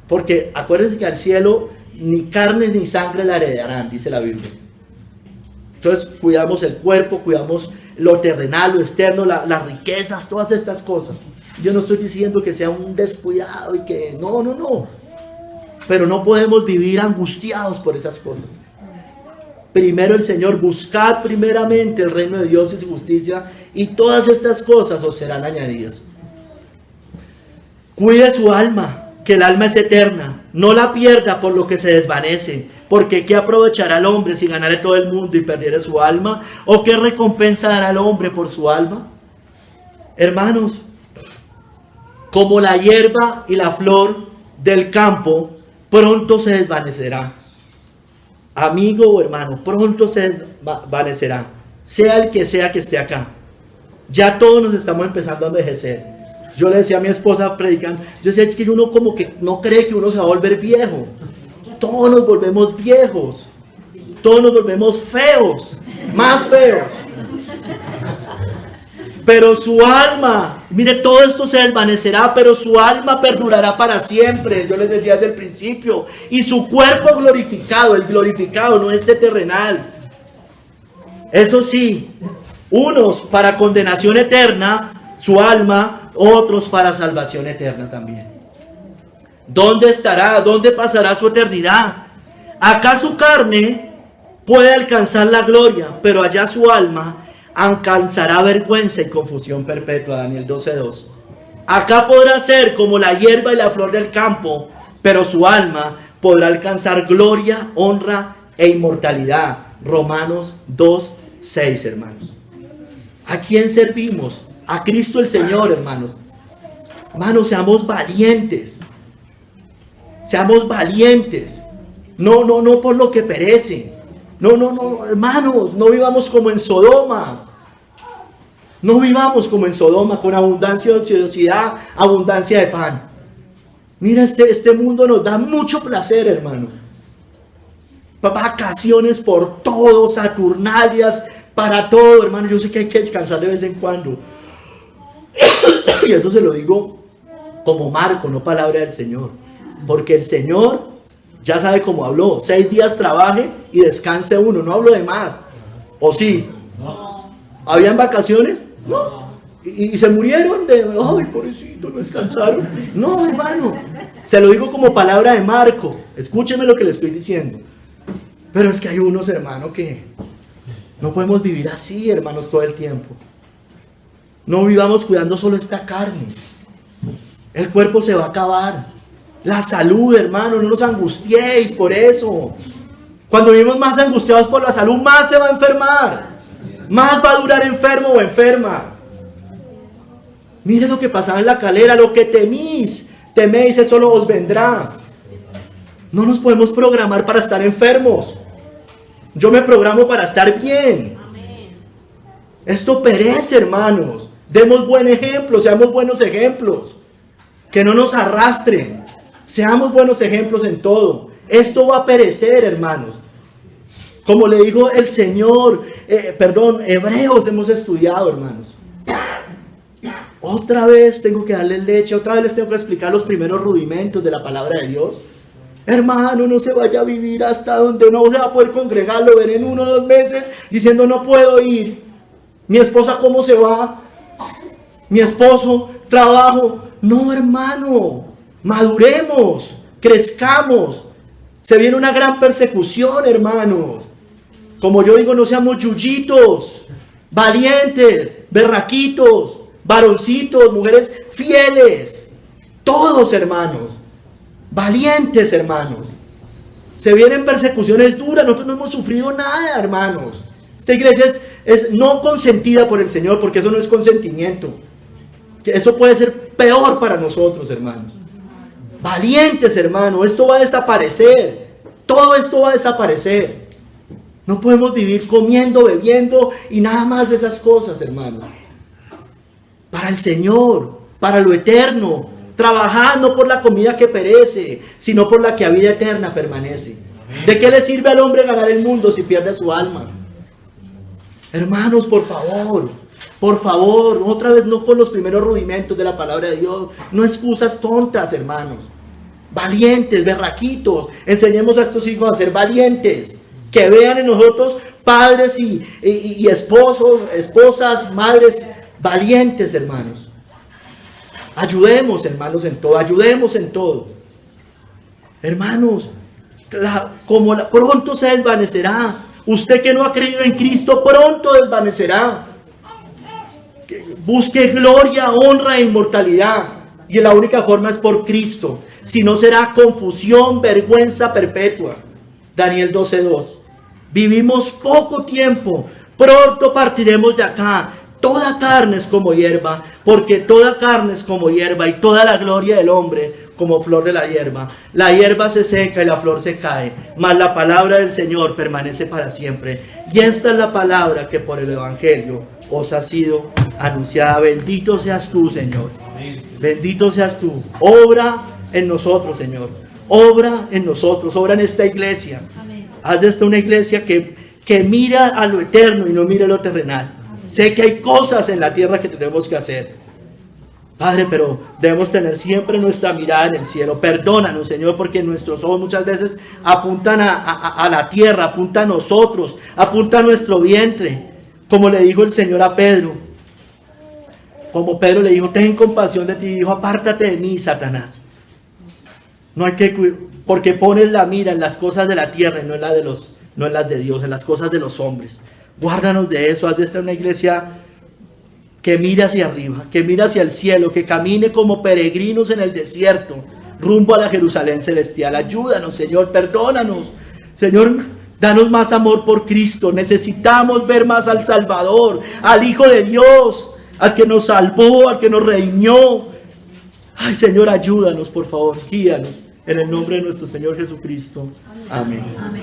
Porque acuérdense que al cielo ni carne ni sangre la heredarán, dice la Biblia. Entonces cuidamos el cuerpo, cuidamos lo terrenal, lo externo, las riquezas, todas estas cosas. Yo no estoy diciendo que sea un descuidado y que no. Pero no podemos vivir angustiados por esas cosas. Primero el Señor, buscad primeramente el reino de Dios y su justicia, y todas estas cosas os serán añadidas. Cuide su alma, que el alma es eterna. No la pierda por lo que se desvanece. Porque ¿qué aprovechará el hombre si ganare todo el mundo y perdiere su alma? ¿O qué recompensa dará el hombre por su alma? Hermanos, como la hierba y la flor del campo, pronto se desvanecerá. Amigo o hermano, pronto se desvanecerá. Sea el que sea que esté acá. Ya todos nos estamos empezando a envejecer. Yo le decía a mi esposa predicando, yo decía, es que uno como que no cree que uno se va a volver viejo. Todos nos volvemos viejos. Todos nos volvemos feos. Más feos. Pero su alma, mire, todo esto se desvanecerá, pero su alma perdurará para siempre. Yo les decía desde el principio. Y su cuerpo glorificado, el glorificado, no este terrenal. Eso sí, unos para condenación eterna, su alma, otros para salvación eterna también. ¿Dónde estará? ¿Dónde pasará su eternidad? Acá su carne puede alcanzar la gloria, pero allá su alma alcanzará vergüenza y confusión perpetua. Daniel 12:2. Acá podrá ser como la hierba y la flor del campo, pero su alma podrá alcanzar gloria, honra e inmortalidad. Romanos 2:6, hermanos. ¿A quién servimos? A Cristo el Señor, hermanos. Hermanos, seamos valientes. Seamos valientes. No por lo que perece. No, hermanos, no vivamos como en Sodoma. No vivamos como en Sodoma, con abundancia de ociosidad, abundancia de pan. Mira, este mundo nos da mucho placer, hermano. Vacaciones por todo, saturnalias, para todo, hermano. Yo sé que hay que descansar de vez en cuando. Y eso se lo digo como marco, no palabra del Señor. Porque el Señor ya sabe cómo habló. 6 días trabaje y descanse uno. No hablo de más. ¿O sí? No. ¿Habían vacaciones? No. Y se murieron de, ay, pobrecito, no descansaron. No, hermano. Se lo digo como palabra de marco. Escúcheme lo que le estoy diciendo. Pero es que hay unos, hermano, que no podemos vivir así, hermanos, todo el tiempo. No vivamos cuidando solo esta carne. El cuerpo se va a acabar. La salud, hermano, no nos angustiéis por eso. Cuando vivimos más angustiados por la salud, más se va a enfermar. Más va a durar enfermo o enferma. Mire lo que pasaba en la Calera, lo que teméis, eso os vendrá. No nos podemos programar para estar enfermos. Yo me programo para estar bien. Esto perece, hermanos. Demos buen ejemplo, seamos buenos ejemplos. Que no nos arrastren. Seamos buenos ejemplos en todo. Esto va a perecer, hermanos. Como le dijo el Señor, Hebreos hemos estudiado, hermanos. Otra vez tengo que darles leche, otra vez les tengo que explicar los primeros rudimentos de la palabra de Dios. Hermano, no se vaya a vivir hasta donde no se va a poder congregar, lo veré en 1 o 2 meses diciendo no puedo ir. Mi esposa, ¿cómo se va? Mi esposo, trabajo. No, hermano, maduremos, crezcamos. Se viene una gran persecución, hermanos. Como yo digo, no seamos yuyitos, valientes, berraquitos, varoncitos, mujeres fieles. Todos, hermanos. Valientes, hermanos. Se vienen persecuciones duras. Nosotros no hemos sufrido nada, hermanos. Esta iglesia es no consentida por el Señor, porque eso no es consentimiento. Que eso puede ser peor para nosotros, hermanos. Valientes, hermanos. Esto va a desaparecer. Todo esto va a desaparecer. No podemos vivir comiendo, bebiendo y nada más de esas cosas, hermanos. Para el Señor, para lo eterno. Trabajando por la comida que perece, sino por la que a vida eterna permanece. ¿De qué le sirve al hombre ganar el mundo si pierde su alma? Hermanos, por favor, otra vez no con los primeros rudimentos de la palabra de Dios. No excusas tontas, hermanos. Valientes, berraquitos. Enseñemos a estos hijos a ser valientes. Que vean en nosotros padres y esposos, esposas, madres valientes, hermanos. Ayudemos, hermanos, en todo. Ayudemos en todo. Hermanos, pronto se desvanecerá. Usted que no ha creído en Cristo, pronto desvanecerá. Busque gloria, honra e inmortalidad. Y la única forma es por Cristo. Si no, será confusión, vergüenza perpetua. Daniel 12:2. Vivimos poco tiempo. Pronto partiremos de acá. Toda carne es como hierba, porque toda carne es como hierba y toda la gloria del hombre como flor de la hierba. La hierba se seca y la flor se cae, mas la palabra del Señor permanece para siempre. Y esta es la palabra que por el Evangelio os ha sido anunciada. Bendito seas tú, Señor. Bendito seas tú. Obra en nosotros, Señor. Obra en nosotros, obra en esta iglesia. Haz de esta una iglesia que mira a lo eterno y no mira a lo terrenal. Sé que hay cosas en la tierra que tenemos que hacer, Padre, pero debemos tener siempre nuestra mirada en el cielo. Perdónanos, Señor, porque nuestros ojos muchas veces apuntan a la tierra, apuntan a nosotros, apuntan a nuestro vientre. Como le dijo el Señor a Pedro. Como Pedro le dijo, ten compasión de ti, y dijo, apártate de mí, Satanás. No hay que, porque pones la mira en las cosas de la tierra y no en las de Dios, en las cosas de los hombres. Guárdanos de eso, haz de esta una iglesia que mire hacia arriba, que mire hacia el cielo, que camine como peregrinos en el desierto, rumbo a la Jerusalén celestial. Ayúdanos, Señor, perdónanos. Señor, danos más amor por Cristo. Necesitamos ver más al Salvador, al Hijo de Dios, al que nos salvó, al que nos redimió. Ay, Señor, ayúdanos, por favor, guíanos. En el nombre de nuestro Señor Jesucristo. Amén. Amén.